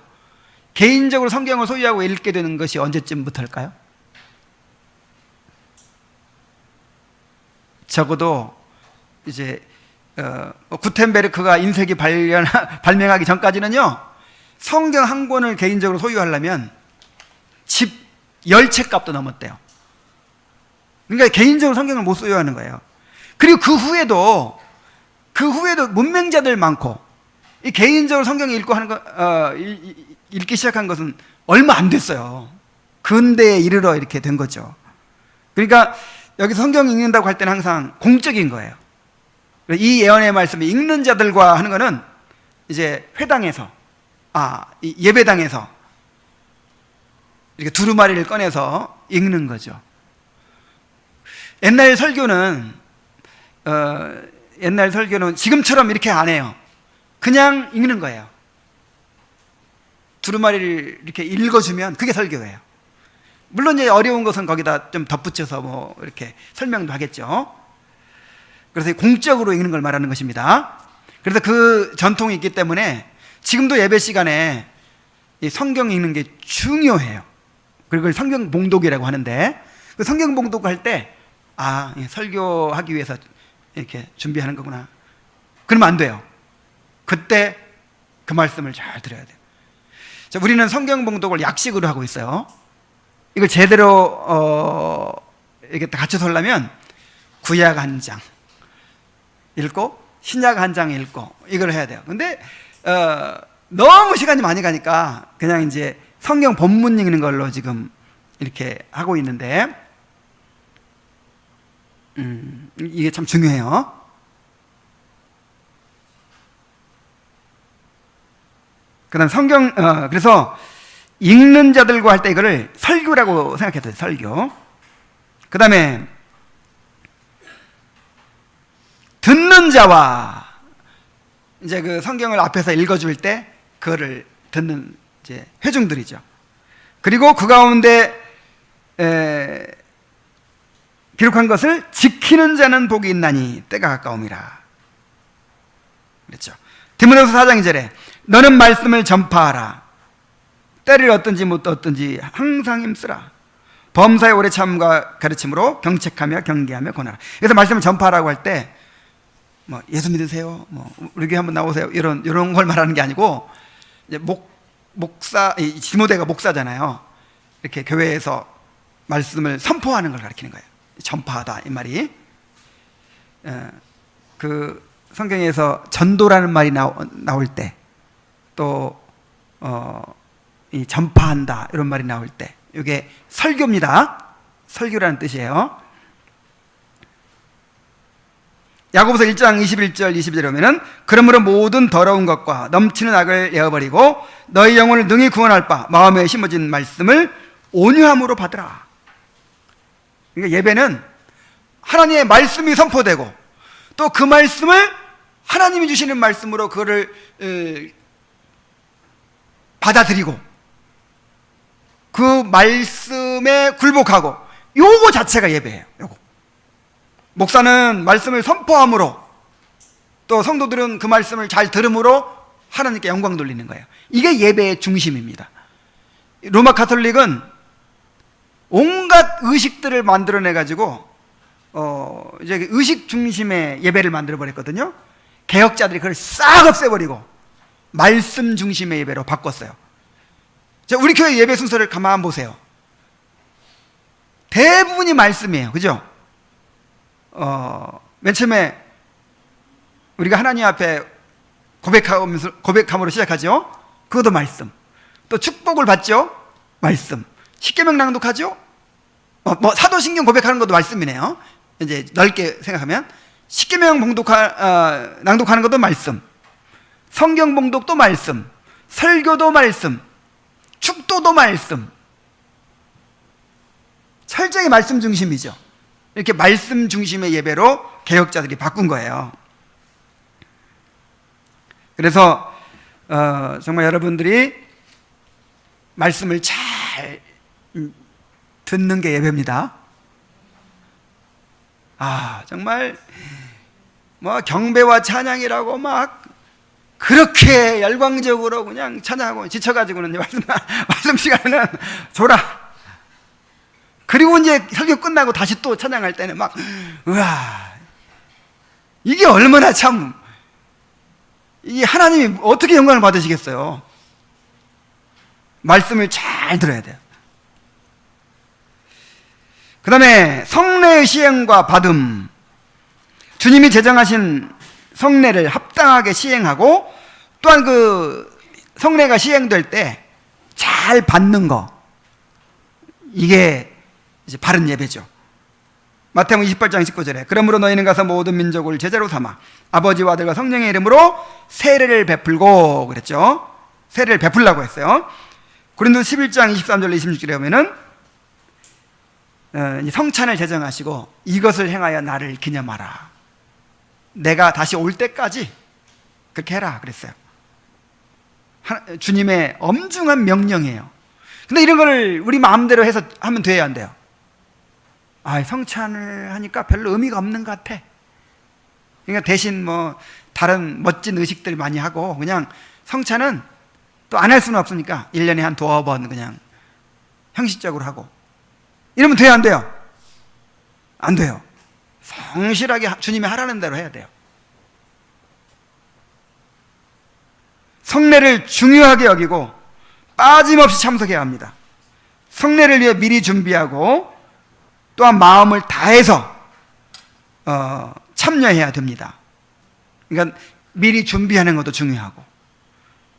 개인적으로 성경을 소유하고 읽게 되는 것이 언제쯤부터일까요? 적어도 이제 구텐베르크가 인쇄기 발명하기 전까지는요, 성경 한 권을 개인적으로 소유하려면 집 10채 값도 넘었대요. 그러니까 개인적으로 성경을 못 소유하는 거예요. 그리고 그 후에도 문맹자들 많고, 이 개인적으로 성경을 읽기 시작한 것은 얼마 안 됐어요. 근대에 이르러 이렇게 된 거죠. 그러니까 여기 성경 읽는다고 할 때는 항상 공적인 거예요. 이 예언의 말씀을 읽는 자들과 하는 거는 이제 회당에서, 이 예배당에서 이렇게 두루마리를 꺼내서 읽는 거죠. 옛날 설교는 지금처럼 이렇게 안 해요. 그냥 읽는 거예요. 두루마리를 이렇게 읽어주면 그게 설교예요. 물론 이제 어려운 것은 거기다 좀 덧붙여서 뭐 이렇게 설명도 하겠죠. 그래서 공적으로 읽는 걸 말하는 것입니다. 그래서 그 전통이 있기 때문에 지금도 예배 시간에 이 성경 읽는 게 중요해요. 그걸 성경 봉독이라고 하는데, 그 성경 봉독할 때 설교하기 위해서 이렇게 준비하는 거구나, 그러면 안 돼요. 그때 그 말씀을 잘 들어야 돼요. 자, 우리는 성경 봉독을 약식으로 하고 있어요. 이걸 제대로 이렇게 갖춰서 하려면 구약 한 장 읽고 신약 한 장 읽고 이걸 해야 돼요. 근데 너무 시간이 많이 가니까 그냥 이제 성경 본문 읽는 걸로 지금 이렇게 하고 있는데, 이게 참 중요해요. 그다음 그래서 읽는 자들과 할 때 이거를 설교라고 생각해도 돼요. 설교. 그 다음에 듣는 자와, 이제 그 성경을 앞에서 읽어줄 때 그거를 듣는 이제 회중들이죠. 그리고 그 가운데 기록한 것을 지키는 자는 복이 있나니 때가 가까움이라 그랬죠. 디모데후서 4장 2절에 너는 말씀을 전파하라. 때를 얻든지 못 얻든지 항상 힘쓰라. 범사에 오래 참과 가르침으로 경책하며 경계하며 권하라. 그래서 말씀을 전파하라고 할 때 뭐 예수 믿으세요, 뭐 우리 교회 한번 나오세요, 이런 걸 말하는 게 아니고, 이제 목사, 디모데가 목사잖아요. 이렇게 교회에서 말씀을 선포하는 걸 가리키는 거예요. 전파하다 이 말이. 그 성경에서 전도라는 말이 나올 때, 또 이 전파한다 이런 말이 나올 때, 이게 설교입니다. 설교라는 뜻이에요. 야고보서 1장 21절 22절에 보면은 그러므로 모든 더러운 것과 넘치는 악을 내어버리고 너희 영혼을 능히 구원할 바 마음에 심어진 말씀을 온유함으로 받으라. 그러니까 예배는 하나님의 말씀이 선포되고 또 그 말씀을 하나님이 주시는 말씀으로 그거를 받아들이고 그 말씀에 굴복하고, 요거 자체가 예배예요. 요거. 목사는 말씀을 선포함으로, 또 성도들은 그 말씀을 잘 들음으로 하나님께 영광 돌리는 거예요. 이게 예배의 중심입니다. 로마 가톨릭은 온갖 의식들을 만들어내 가지고 이제 의식 중심의 예배를 만들어 버렸거든요. 개혁자들이 그걸 싹 없애버리고 말씀 중심의 예배로 바꿨어요. 자, 우리 교회 예배 순서를 가만 보세요. 대부분이 말씀이에요. 그죠? 맨 처음에 우리가 하나님 앞에 고백함으로 시작하죠. 그것도 말씀. 또 축복을 받죠. 말씀. 십계명 낭독하죠. 사도신경 고백하는 것도 말씀이네요. 이제 넓게 생각하면 십계명 낭독하는 것도 말씀, 성경 봉독도 말씀, 설교도 말씀, 축도도 말씀. 철저히 말씀 중심이죠. 이렇게 말씀 중심의 예배로 개혁자들이 바꾼 거예요. 그래서 정말 여러분들이 말씀을 잘 듣는 게 예배입니다. 정말 뭐 경배와 찬양이라고 막 그렇게 열광적으로 그냥 찬양하고 지쳐가지고는 말씀 시간에는 졸아. 그리고 이제 설교 끝나고 다시 또 찬양할 때는 막, 우와, 이게 얼마나 참, 이 하나님이 어떻게 영광을 받으시겠어요? 말씀을 잘 들어야 돼요. 그 다음에 성례의 시행과 받음. 주님이 제정하신 성례를 합당하게 시행하고, 또한 그 성례가 시행될 때 잘 받는 거, 이게 이제 바른 예배죠. 마태복음 28장 19절에 그러므로 너희는 가서 모든 민족을 제자로 삼아 아버지와 아들과 성령의 이름으로 세례를 베풀고 그랬죠. 세례를 베풀라고 했어요. 고린도서 11장 23절 26절에 보면은 성찬을 제정하시고 이것을 행하여 나를 기념하라. 내가 다시 올 때까지 그렇게 해라 그랬어요. 주님의 엄중한 명령이에요. 근데 이런 거를 우리 마음대로 해서 하면 돼야 안 돼요? 성찬을 하니까 별로 의미가 없는 것 같아. 그러니까 대신 뭐 다른 멋진 의식들 많이 하고 그냥 성찬은 또 안 할 수는 없으니까 1년에 한 2번 그냥 형식적으로 하고 이러면 돼야 안 돼요? 안 돼요. 성실하게 주님이 하라는 대로 해야 돼요. 성례를 중요하게 여기고 빠짐없이 참석해야 합니다. 성례를 위해 미리 준비하고 또한 마음을 다해서 참여해야 됩니다. 그러니까 미리 준비하는 것도 중요하고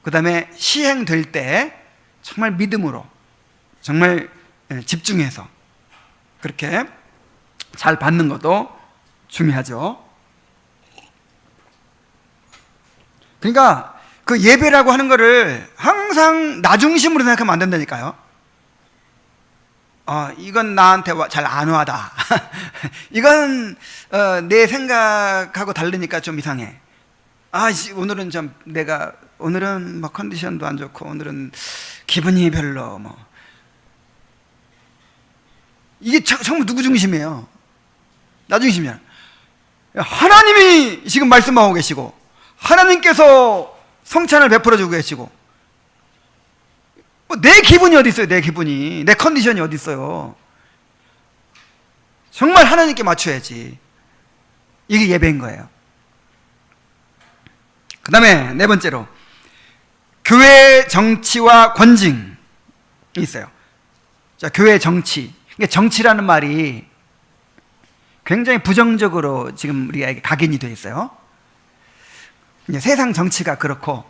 그 다음에 시행될 때 정말 믿음으로 정말 집중해서 그렇게 잘 받는 것도 중요하죠. 그러니까 그 예배라고 하는 거를 항상 나 중심으로 생각하면 안 된다니까요. 이건 나한테 잘 안 와다. 이건 내 생각하고 다르니까 좀 이상해. 오늘은 오늘은 뭐 컨디션도 안 좋고 오늘은 기분이 별로 뭐. 이게 전부 누구 중심이에요? 나 중심이야. 하나님이 지금 말씀하고 계시고 하나님께서 성찬을 베풀어 주고 계시고 내 기분이 어디 있어요? 내 기분이, 내 컨디션이 어디 있어요? 정말 하나님께 맞춰야지. 이게 예배인 거예요. 그 다음에 네 번째로 교회 정치와 권징이 있어요. 자, 교회 정치. 정치라는 말이 굉장히 부정적으로 지금 우리가 각인이 되어 있어요. 세상 정치가 그렇고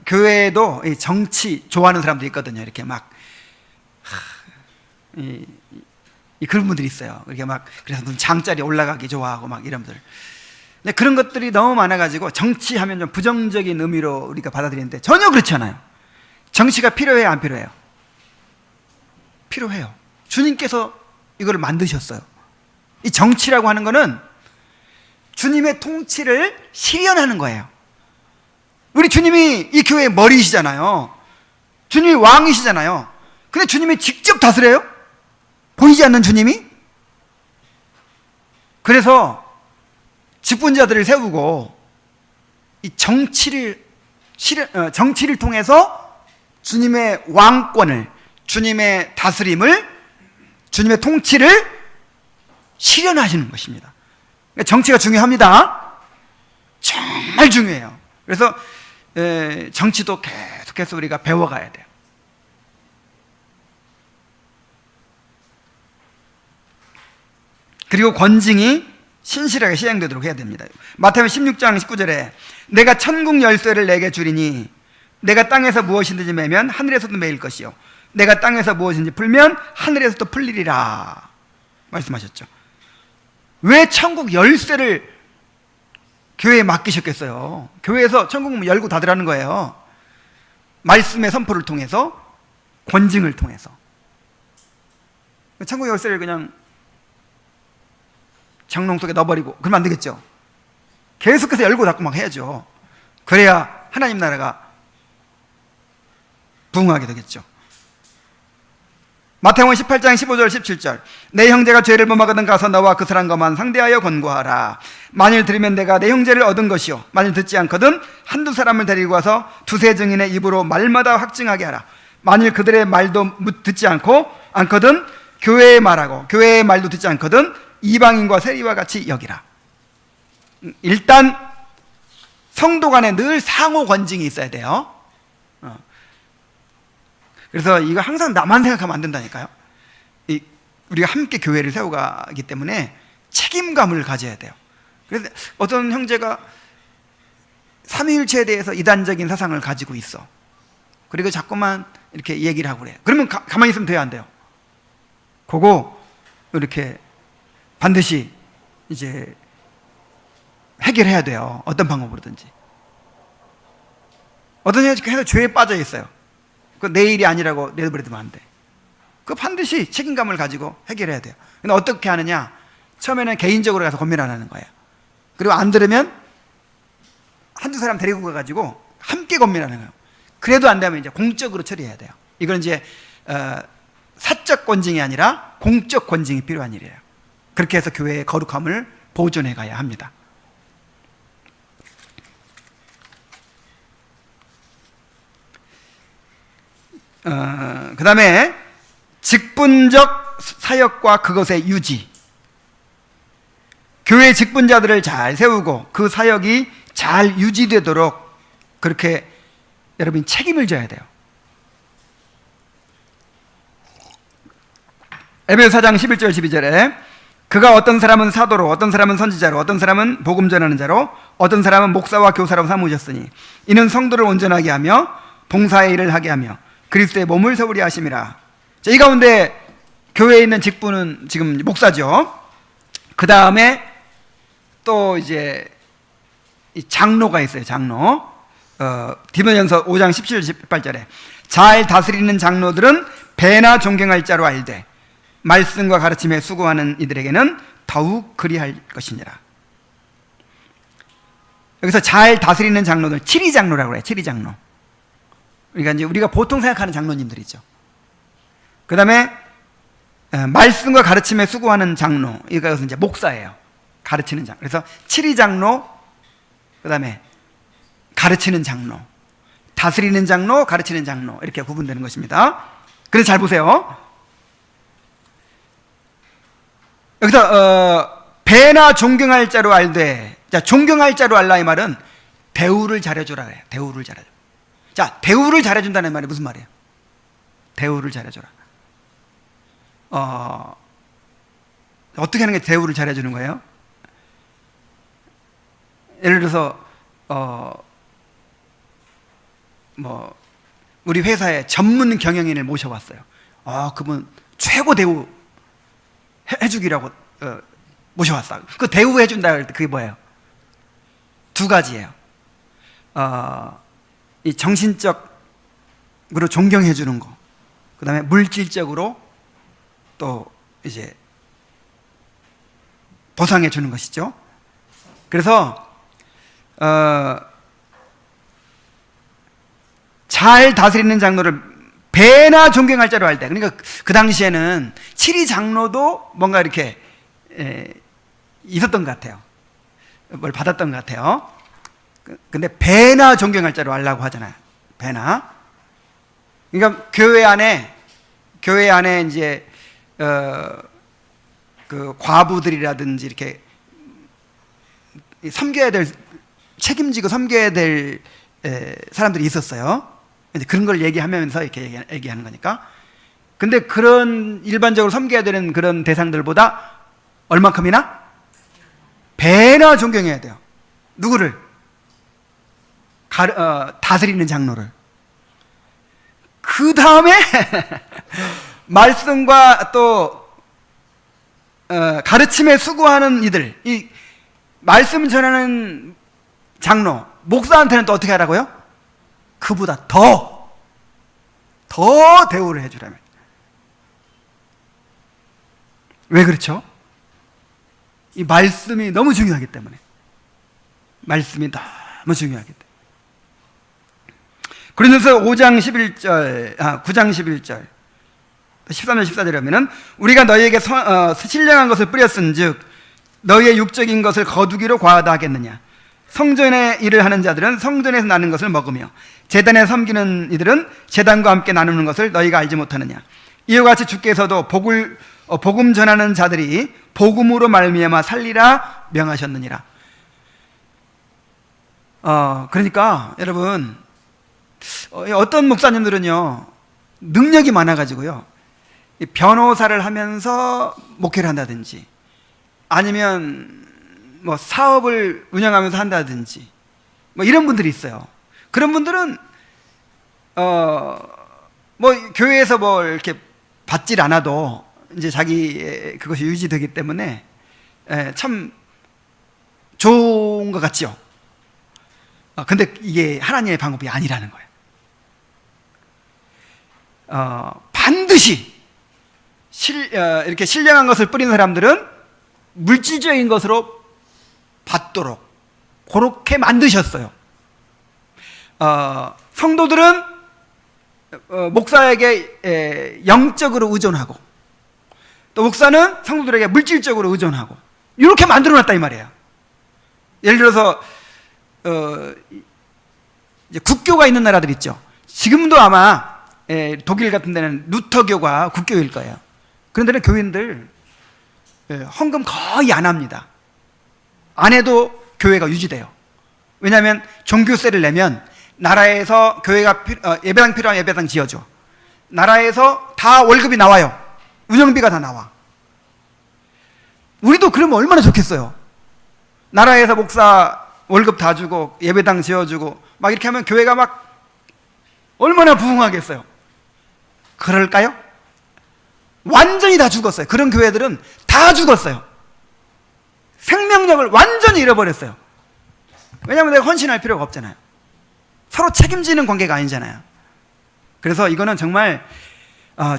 교회에도 정치 좋아하는 사람도 있거든요. 이렇게 막 그런 분들이 있어요. 이렇게 막 그래서 무슨 장자리 올라가기 좋아하고 막 이런 분들. 그런 것들이 너무 많아가지고 정치하면 좀 부정적인 의미로 우리가 받아들이는데 전혀 그렇지 않아요. 정치가 필요해요, 안 필요해요? 필요해요. 주님께서 이거를 만드셨어요. 이 정치라고 하는 거는 주님의 통치를 실현하는 거예요. 우리 주님이 이 교회의 머리이시잖아요. 주님이 왕이시잖아요. 근데 주님이 직접 다스려요? 보이지 않는 주님이? 그래서 직분자들을 세우고 이 정치를 통해서 주님의 왕권을, 주님의 다스림을, 주님의 통치를 실현하시는 것입니다. 정치가 중요합니다. 정말 중요해요. 그래서 정치도 계속해서 우리가 배워가야 돼요. 그리고 권징이 신실하게 시행되도록 해야 됩니다. 마태복음 16장 19절에 내가 천국 열쇠를 내게 주리니 내가 땅에서 무엇이든지 매면 하늘에서도 매일 것이요 내가 땅에서 무엇인지 풀면 하늘에서도 풀리리라 말씀하셨죠. 왜 천국 열쇠를 교회에 맡기셨겠어요? 교회에서 천국 문 열고 닫으라는 거예요. 말씀의 선포를 통해서, 권징을 통해서. 천국 열쇠를 그냥 장롱 속에 넣어버리고 그러면 안 되겠죠. 계속해서 열고 닫고 막 해야죠. 그래야 하나님 나라가 부흥하게 되겠죠. 마태복음 18장 15절 17절 내 형제가 죄를 범하거든 가서 너와 그 사람과만 상대하여 권고하라. 만일 들으면 내가 내 형제를 얻은 것이요 만일 듣지 않거든 한두 사람을 데리고 와서 두세 증인의 입으로 말마다 확증하게 하라. 만일 그들의 말도 듣지 않거든 교회의 말하고 교회의 말도 듣지 않거든 이방인과 세리와 같이 여기라. 일단 성도 간에 늘 상호 권징이 있어야 돼요. 그래서 이거 항상 나만 생각하면 안 된다니까요. 우리가 함께 교회를 세워가기 때문에 책임감을 가져야 돼요. 그래서 어떤 형제가 삼위일체에 대해서 이단적인 사상을 가지고 있어. 그리고 자꾸만 이렇게 얘기를 하고 그래요. 그러면 가만히 있으면 돼요, 안 돼요? 그거 이렇게 반드시 이제 해결해야 돼요. 어떤 방법으로든지. 어떤 사람이 계속 죄에 빠져 있어요. 그 내 일이 아니라고 내버려두면 안 돼. 그 반드시 책임감을 가지고 해결해야 돼요. 근데 어떻게 하느냐? 처음에는 개인적으로 가서 고민 안 하는 거예요. 그리고 안 들으면 한두 사람 데리고 가가지고 함께 고민하는 거예요. 그래도 안 되면 이제 공적으로 처리해야 돼요. 이건 이제 사적 권징이 아니라 공적 권징이 필요한 일이에요. 그렇게 해서 교회의 거룩함을 보존해 가야 합니다. 그 다음에 직분적 사역과 그것의 유지. 교회 직분자들을 잘 세우고 그 사역이 잘 유지되도록 그렇게 여러분이 책임을 져야 돼요. 에베소 4장 11절 12절에 그가 어떤 사람은 사도로, 어떤 사람은 선지자로, 어떤 사람은 복음 전하는 자로, 어떤 사람은 목사와 교사로 삼으셨으니 이는 성도를 온전하게 하며 봉사의 일을 하게 하며 그리스도의 몸을 서울이 하심이라. 자, 이 가운데 교회에 있는 직분은 지금 목사죠. 그 다음에 또 이제 장로가 있어요. 장로. 디모데전서 5장 17절 18절에 잘 다스리는 장로들은 배나 존경할 자로 알되 말씀과 가르침에 수고하는 이들에게는 더욱 그리할 것이니라. 여기서 잘 다스리는 장로들, 치리장로라고 그래요. 치리장로. 그러니까 이제 우리가 보통 생각하는 장로님들이죠. 그 다음에 말씀과 가르침에 수고하는 장로, 이것은 이제 목사예요. 가르치는 장로. 그래서 치리장로, 그 다음에 가르치는 장로, 다스리는 장로, 가르치는 장로, 이렇게 구분되는 것입니다. 그래서 잘 보세요. 여기서 배나 존경할 자로 알되, 자, 존경할 자로 알라 이 말은 대우를 잘해줘라 그래요. 대우를 잘해줘. 자, 대우를 잘해준다는 말이 무슨 말이에요? 대우를 잘해줘라. 어떻게 하는 게 대우를 잘해주는 거예요? 예를 들어서 우리 회사에 전문 경영인을 모셔왔어요. 그분 최고 대우 해주기라고 모셔왔어. 그 대우해준다 할 때 그게 뭐예요? 두 가지예요. 이 정신적으로 존경해주는 거, 그 다음에 물질적으로 또 이제 보상해주는 것이죠. 그래서 잘 다스리는 장로를 배나 존경할 자로 할 때, 그러니까 그 당시에는 치리 장로도 뭔가 이렇게 있었던 것 같아요. 뭘 받았던 것 같아요. 근데 배나 존경할 자로 하려고 하잖아요. 배나. 그러니까 교회 안에 이제 그 과부들이라든지 이렇게 섬겨야 될, 책임지고 섬겨야 될 사람들이 있었어요. 이제 그런 걸 얘기하면서 이렇게 얘기하는 거니까. 근데 그런 일반적으로 섬겨야 되는 그런 대상들보다 얼만큼이나 배나 존경해야 돼요. 누구를? 다스리는 장로를. 그 다음에 말씀과 또 가르침에 수고하는 이들, 이 말씀 전하는 장로, 목사한테는 또 어떻게 하라고요? 그보다 더 대우를 해주라면. 왜 그렇죠? 이 말씀이 너무 중요하기 때문에. 말씀이 너무 중요하기 때문에. 고린도서 5장 11절, 9장 11절, 13절 14절에 보면은 우리가 너희에게 신령한 것을 뿌렸은즉 너희의 육적인 것을 거두기로 과하다 하겠느냐. 성전의 일을 하는 자들은 성전에서 나는 것을 먹으며 제단에 섬기는 이들은 제단과 함께 나누는 것을 너희가 알지 못하느냐. 이와 같이 주께서도 복음 전하는 자들이 복음으로 말미암아 살리라 명하셨느니라. 그러니까 여러분, 어떤 목사님들은요 능력이 많아가지고요 변호사를 하면서 목회를 한다든지 아니면 뭐 사업을 운영하면서 한다든지 뭐 이런 분들이 있어요. 그런 분들은 뭐 교회에서 뭐 이렇게 받질 않아도 이제 자기 그것이 유지되기 때문에 참 좋은 것 같죠. 근데 이게 하나님의 방법이 아니라는 거예요. 반드시 이렇게 신령한 것을 뿌리는 사람들은 물질적인 것으로 받도록 그렇게 만드셨어요. 성도들은 목사에게 영적으로 의존하고, 또 목사는 성도들에게 물질적으로 의존하고, 이렇게 만들어놨다 이 말이에요. 예를 들어서 이제 국교가 있는 나라들 있죠. 지금도 아마 독일 같은 데는 루터교가 국교일 거예요. 그런 데는 교인들 헌금 거의 안 합니다. 안 해도 교회가 유지돼요. 왜냐하면 종교세를 내면 나라에서 교회가 예배당 필요하면 예배당 지어줘. 나라에서 다 월급이 나와요. 운영비가 다 나와. 우리도 그러면 얼마나 좋겠어요. 나라에서 목사 월급 다 주고 예배당 지어주고 막 이렇게 하면 교회가 막 얼마나 부흥하겠어요. 그럴까요? 완전히 다 죽었어요. 그런 교회들은 다 죽었어요. 생명력을 완전히 잃어버렸어요. 왜냐하면 내가 헌신할 필요가 없잖아요. 서로 책임지는 관계가 아니잖아요. 그래서 이거는 정말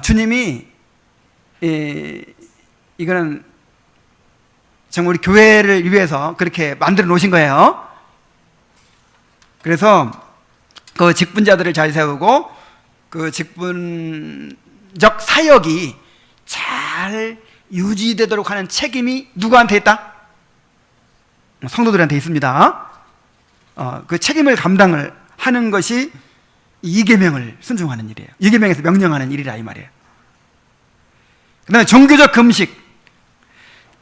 주님이 이거는 정말 우리 교회를 위해서 그렇게 만들어 놓으신 거예요. 그래서 그 직분자들을 잘 세우고 그 직분적 사역이 잘 유지되도록 하는 책임이 누구한테 있다? 성도들한테 있습니다. 그 책임을 감당을 하는 것이 이계명을 순종하는 일이에요. 이계명에서 명령하는 일이라 이 말이에요. 그 다음에 종교적 금식,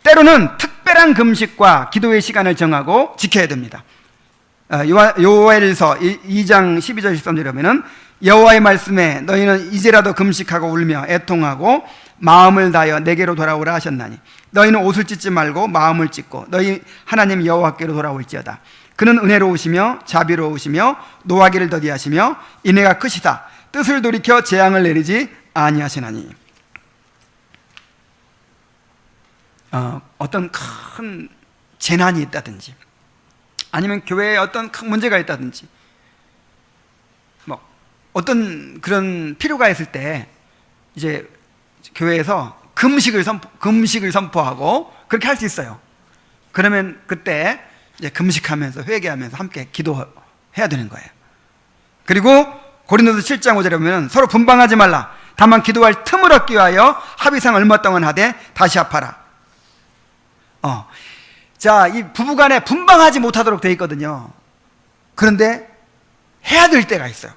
때로는 특별한 금식과 기도의 시간을 정하고 지켜야 됩니다. 요엘서 2장 12절 13절에 보면은 여호와의 말씀에 너희는 이제라도 금식하고 울며 애통하고 마음을 다하여 내게로 돌아오라 하셨나니 너희는 옷을 찢지 말고 마음을 찢고 너희 하나님 여호와께로 돌아올지어다. 그는 은혜로우시며 자비로우시며 노하기를 더디하시며 인애가 크시다. 뜻을 돌이켜 재앙을 내리지 아니하시나니. 어떤 큰 재난이 있다든지 아니면 교회에 어떤 큰 문제가 있다든지 뭐 어떤 그런 필요가 있을 때 이제 교회에서 금식을 선포하고 그렇게 할 수 있어요. 그러면 그때 이제 금식하면서 회개하면서 함께 기도해야 되는 거예요. 그리고 고린도서 7장 5절에 보면 서로 분방하지 말라. 다만 기도할 틈을 얻기 위하여 합의상 얼마 동안 하되 다시 합하라. 자, 이 부부간에 분방하지 못하도록 되어 있거든요. 그런데 해야 될 때가 있어요.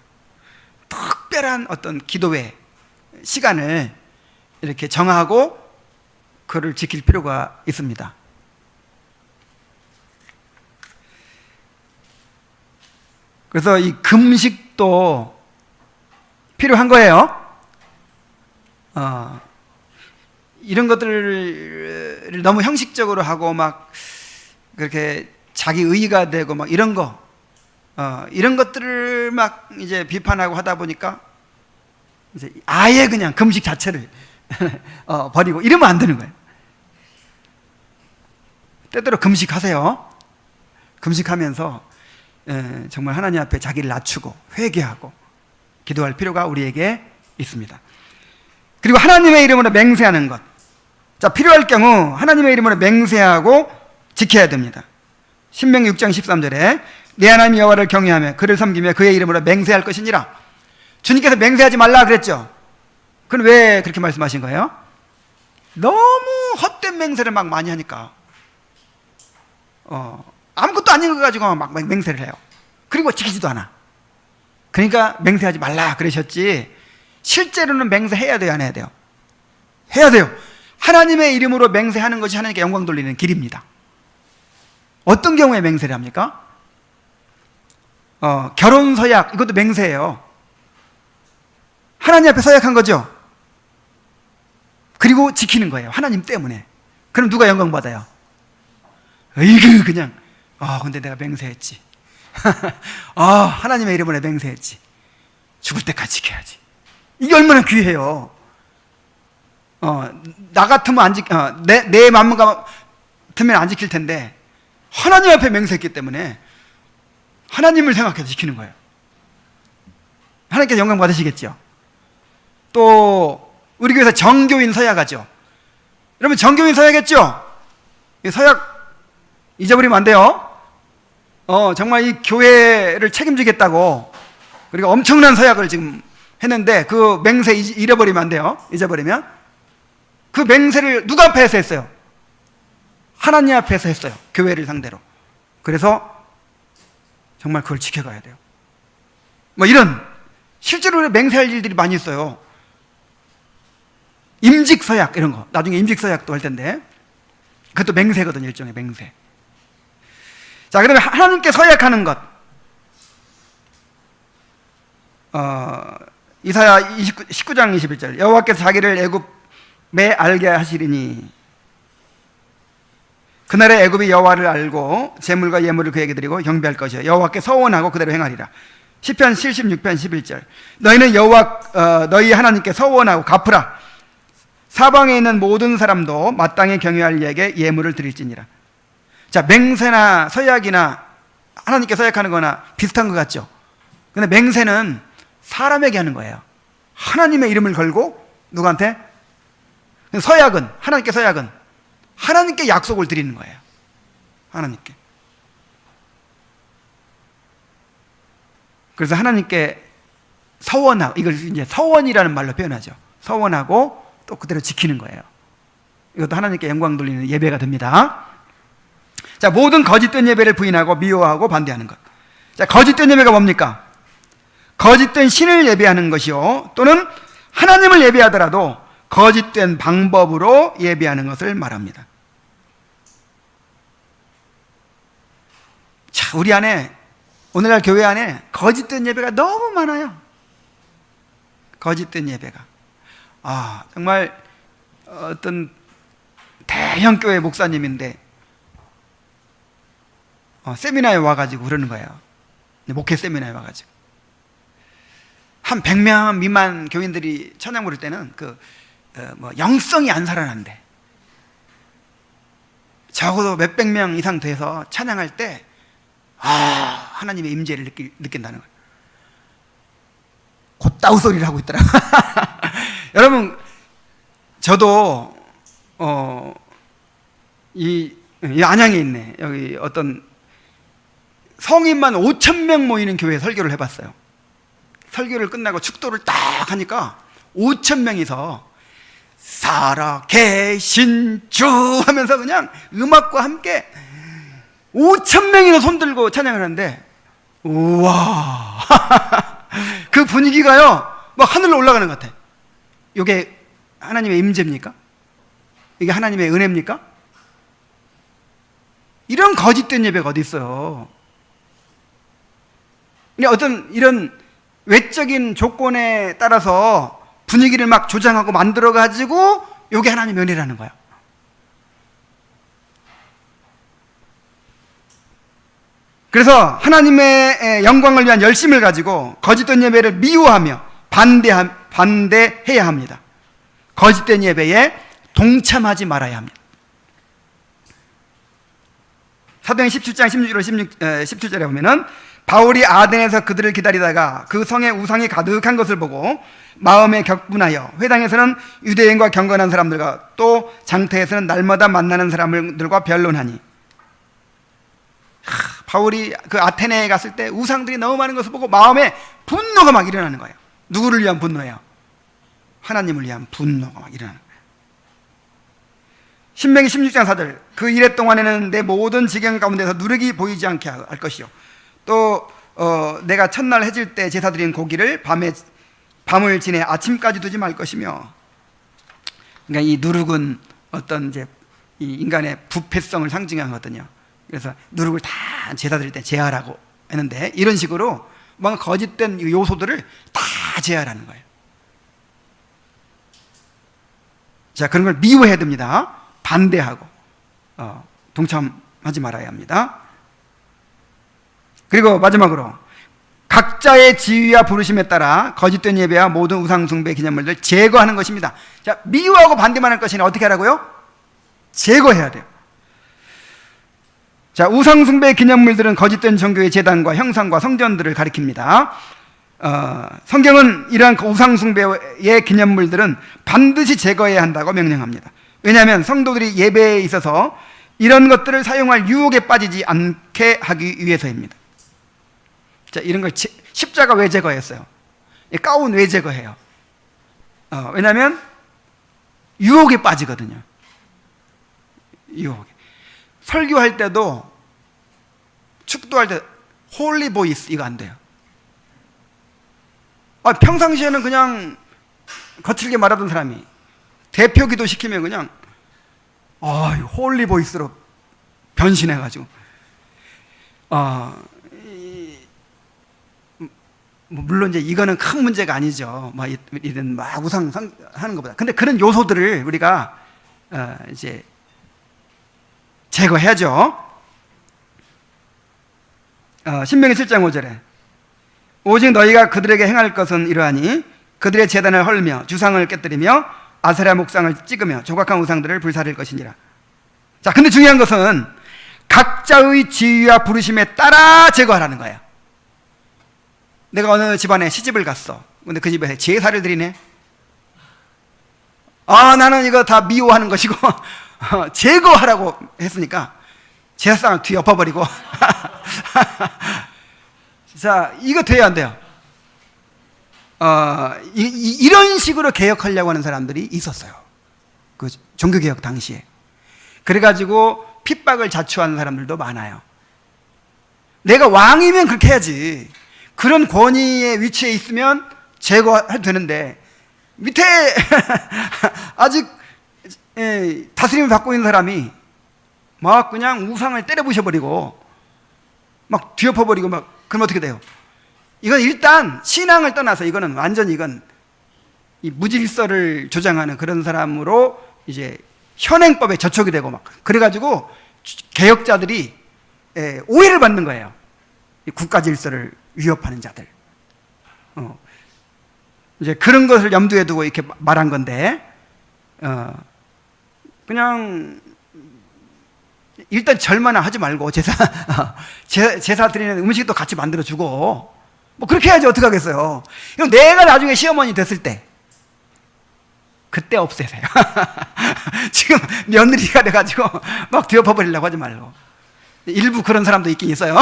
특별한 어떤 기도의 시간을 이렇게 정하고 그를 지킬 필요가 있습니다. 그래서 이 금식도 필요한 거예요. 이런 것들을 너무 형식적으로 하고 막 그렇게 자기 의의가 되고 막 이런 것들을 막 이제 비판하고 하다 보니까 이제 아예 그냥 금식 자체를 버리고 이러면 안 되는 거예요. 때때로 금식하세요. 금식하면서 정말 하나님 앞에 자기를 낮추고 회개하고 기도할 필요가 우리에게 있습니다. 그리고 하나님의 이름으로 맹세하는 것. 자, 필요할 경우 하나님의 이름으로 맹세하고 지켜야 됩니다. 신명기 6장 13절에 내 하나님 여호와를 경외하며 그를 섬기며 그의 이름으로 맹세할 것이니라. 주님께서 맹세하지 말라 그랬죠. 그럼 왜 그렇게 말씀하신 거예요? 너무 헛된 맹세를 막 많이 하니까 아무것도 아닌 거 가지고 막 맹세를 해요. 그리고 지키지도 않아. 그러니까 맹세하지 말라 그러셨지, 실제로는 맹세해야 돼요, 안 해야 돼요? 해야 돼요. 하나님의 이름으로 맹세하는 것이 하나님께 영광 돌리는 길입니다. 어떤 경우에 맹세를 합니까? 결혼 서약, 이것도 맹세예요. 하나님 앞에 서약한 거죠. 그리고 지키는 거예요, 하나님 때문에. 그럼 누가 영광 받아요? 이거 그냥 근데 내가 맹세했지. 하나님의 이름으로 맹세했지. 죽을 때까지 지켜야지. 이게 얼마나 귀해요. 나 같으면 안 지켜. 내 마음과 같으면 안 지킬 텐데 하나님 앞에 맹세했기 때문에 하나님을 생각해서 지키는 거예요. 하나님께서 영광 받으시겠죠. 또 우리 교회에서 정교인 서약하죠. 여러분 정교인 서약했죠? 서약 잊어버리면 안 돼요. 정말 이 교회를 책임지겠다고 그리고 엄청난 서약을 지금 했는데 그 맹세 잃어버리면 안 돼요. 잊어버리면. 그 맹세를 누가 앞에서 했어요? 하나님 앞에서 했어요. 교회를 상대로. 그래서 정말 그걸 지켜가야 돼요. 뭐 이런 실제로 맹세할 일들이 많이 있어요. 임직서약 이런 거. 나중에 임직서약도 할 텐데 그것도 맹세거든요. 일종의 맹세. 자, 그다음에 하나님께 서약하는 것. 이사야 19장 21절. 여호와께서 자기를 애굽에 알게 하시리니 그날에 애굽이 여호와를 알고 제물과 예물을 그에게 드리고 경배할 것이요 여호와께 서원하고 그대로 행하리라. 시편 76편 11절. 너희는 너희 하나님께 서원하고 갚으라. 사방에 있는 모든 사람도 마땅히 경외할 이에게 예물을 드릴지니라. 자, 맹세나 서약이나 하나님께 서약하는 거나 비슷한 것 같죠? 근데 맹세는 사람에게 하는 거예요. 하나님의 이름을 걸고 누구한테? 서약은, 하나님께 서약은 하나님께 약속을 드리는 거예요. 하나님께. 그래서 하나님께 서원하고, 이걸 이제 서원이라는 말로 표현하죠. 서원하고 또 그대로 지키는 거예요. 이것도 하나님께 영광 돌리는 예배가 됩니다. 자, 모든 거짓된 예배를 부인하고 미워하고 반대하는 것. 자, 거짓된 예배가 뭡니까? 거짓된 신을 예배하는 것이요 또는 하나님을 예배하더라도 거짓된 방법으로 예배하는 것을 말합니다. 자, 우리 안에 오늘날 교회 안에 거짓된 예배가 너무 많아요. 거짓된 예배가. 정말 어떤 대형 교회 목사님인데 세미나에 와가지고 그러는 거예요. 목회 세미나에 와가지고 한 100명 미만 교인들이 찬양 부를 때는 영성이 안 살아난대. 적어도 몇백 명 이상 돼서 찬양할 때 하나님의 임재를 느낀다는 거예요. 곧다우 소리를 하고 있더라. 여러분, 저도 이 안양에 있네. 여기 어떤 성인만 5,000명 모이는 교회에 설교를 해봤어요. 설교를 끝나고 축도를 딱 하니까 5,000명이서 살아계신 주 하면서 그냥 음악과 함께 5,000명이나 손들고 찬양을 하는데, 우와. 그 분위기가요, 막 하늘로 올라가는 것 같아. 이게 하나님의 임재입니까? 이게 하나님의 은혜입니까? 이런 거짓된 예배가 어디 있어요? 그냥 어떤 이런 외적인 조건에 따라서 분위기를 막 조장하고 만들어가지고 이게 하나님의 은혜라는 거야. 그래서 하나님의 영광을 위한 열심을 가지고 거짓된 예배를 미워하며 반대해야 합니다. 거짓된 예배에 동참하지 말아야 합니다. 사도행 17장 17절에 보면은 바울이 아덴에서 그들을 기다리다가 그 성에 우상이 가득한 것을 보고 마음에 격분하여 회당에서는 유대인과 경건한 사람들과 또 장터에서는 날마다 만나는 사람들과 변론하니, 바울이 그 아테네에 갔을 때 우상들이 너무 많은 것을 보고 마음에 분노가 막 일어나는 거예요. 누구를 위한 분노예요? 하나님을 위한 분노가 막 일어나는 거예요. 신명기 16장 4절. 그 이래 동안에는 내 모든 지경 가운데서 누룩이 보이지 않게 할 것이요 또 내가 첫날 해질 때 제사 드린 고기를 밤을 지내 아침까지 두지 말 것이며. 그러니까 이 누룩은 어떤 이제 이 인간의 부패성을 상징하거든요. 그래서 누룩을 다 제사 드릴 때 제하라고 했는데, 이런 식으로 뭔가 거짓된 요소들을 다 제하라는 거예요. 자, 그런 걸 미워해야 됩니다. 반대하고 동참하지 말아야 합니다. 그리고 마지막으로 각자의 지위와 부르심에 따라 거짓된 예배와 모든 우상 숭배 기념물들 제거하는 것입니다. 자, 미워하고 반대만 할 것이니 어떻게 하라고요? 제거해야 돼요. 자, 우상숭배 기념물들은 거짓된 종교의 제단과 형상과 성전들을 가리킵니다. 성경은 이러한 우상숭배의 기념물들은 반드시 제거해야 한다고 명령합니다. 왜냐하면 성도들이 예배에 있어서 이런 것들을 사용할 유혹에 빠지지 않게 하기 위해서입니다. 자, 이런 걸 십자가 왜 제거했어요? 가운 왜 제거해요? 왜냐하면 유혹에 빠지거든요. 유혹에. 설교할 때도, 축도할 때 홀리 보이스 이거 안 돼요. 평상시에는 그냥 거칠게 말하던 사람이 대표 기도 시키면 그냥 홀리 보이스로 변신해가지고 물론 이제 이거는 큰 문제가 아니죠. 이런 우상 하는 것보다. 근데 그런 요소들을 우리가 이제 제거해야죠. 신명기 7장 5절에 오직 너희가 그들에게 행할 것은 이러하니 그들의 제단을 헐며 주상을 깨뜨리며 아세라 목상을 찍으며 조각한 우상들을 불사를 것이니라. 자, 근데 중요한 것은 각자의 지위와 부르심에 따라 제거하라는 거예요. 내가 어느 집안에 시집을 갔어. 근데 그 집에 제사를 드리네. 나는 이거 다 미워하는 것이고 제거하라고 했으니까 제사상을 뒤엎어버리고 자, 이거 돼야 안 돼요? 이런 식으로 개혁하려고 하는 사람들이 있었어요. 그 종교개혁 당시에. 그래가지고 핍박을 자초하는 사람들도 많아요. 내가 왕이면 그렇게 해야지. 그런 권위의 위치에 있으면 제거해도 되는데 밑에 아직 다스림을 받고 있는 사람이 막 그냥 우상을 때려 부셔버리고 막 뒤엎어버리고 그러면 어떻게 돼요? 이건 일단 신앙을 떠나서 이거는 완전히 이 무질서를 조장하는 그런 사람으로 이제 현행법에 저촉이 되고 그래가지고 개혁자들이 오해를 받는 거예요. 국가 질서를 위협하는 자들. 이제 그런 것을 염두에 두고 이렇게 말한 건데, 그냥 일단 절만나 하지 말고 제사 드리는 음식도 같이 만들어주고 그렇게 해야지 어떻게 하겠어요. 이건 내가 나중에 시어머니 됐을 때 그때 없애세요. 지금 며느리가 돼가지고 막 뒤엎어버리려고 하지 말고. 일부 그런 사람도 있긴 있어요.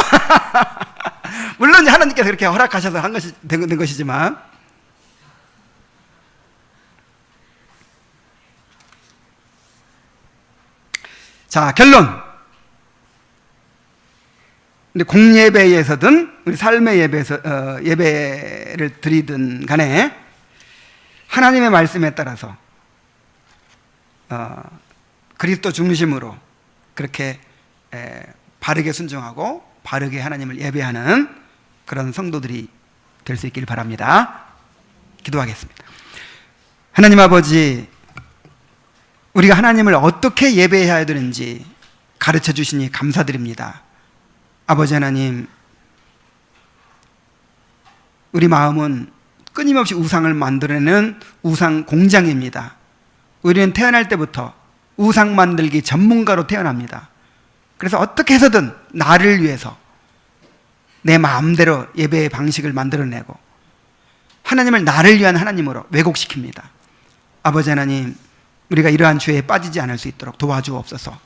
물론 하나님께서 그렇게 허락하셔서 된 것이지만. 자, 결론. 근데 공예배에서든 우리 삶의 예배에서 예배를 드리든 간에 하나님의 말씀에 따라서 그리스도 중심으로 그렇게 바르게 순종하고 바르게 하나님을 예배하는 그런 성도들이 될 수 있길 바랍니다. 기도하겠습니다. 하나님 아버지, 우리가 하나님을 어떻게 예배해야 되는지 가르쳐 주시니 감사드립니다. 아버지 하나님, 우리 마음은 끊임없이 우상을 만들어내는 우상 공장입니다. 우리는 태어날 때부터 우상 만들기 전문가로 태어납니다. 그래서 어떻게 해서든 나를 위해서 내 마음대로 예배의 방식을 만들어내고 하나님을 나를 위한 하나님으로 왜곡시킵니다. 아버지 하나님, 우리가 이러한 죄에 빠지지 않을 수 있도록 도와주옵소서.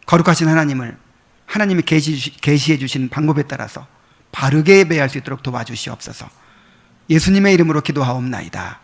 거룩하신 하나님을 하나님이 계시해 주신 방법에 따라서 바르게 예배할 수 있도록 도와주시옵소서. 예수님의 이름으로 기도하옵나이다.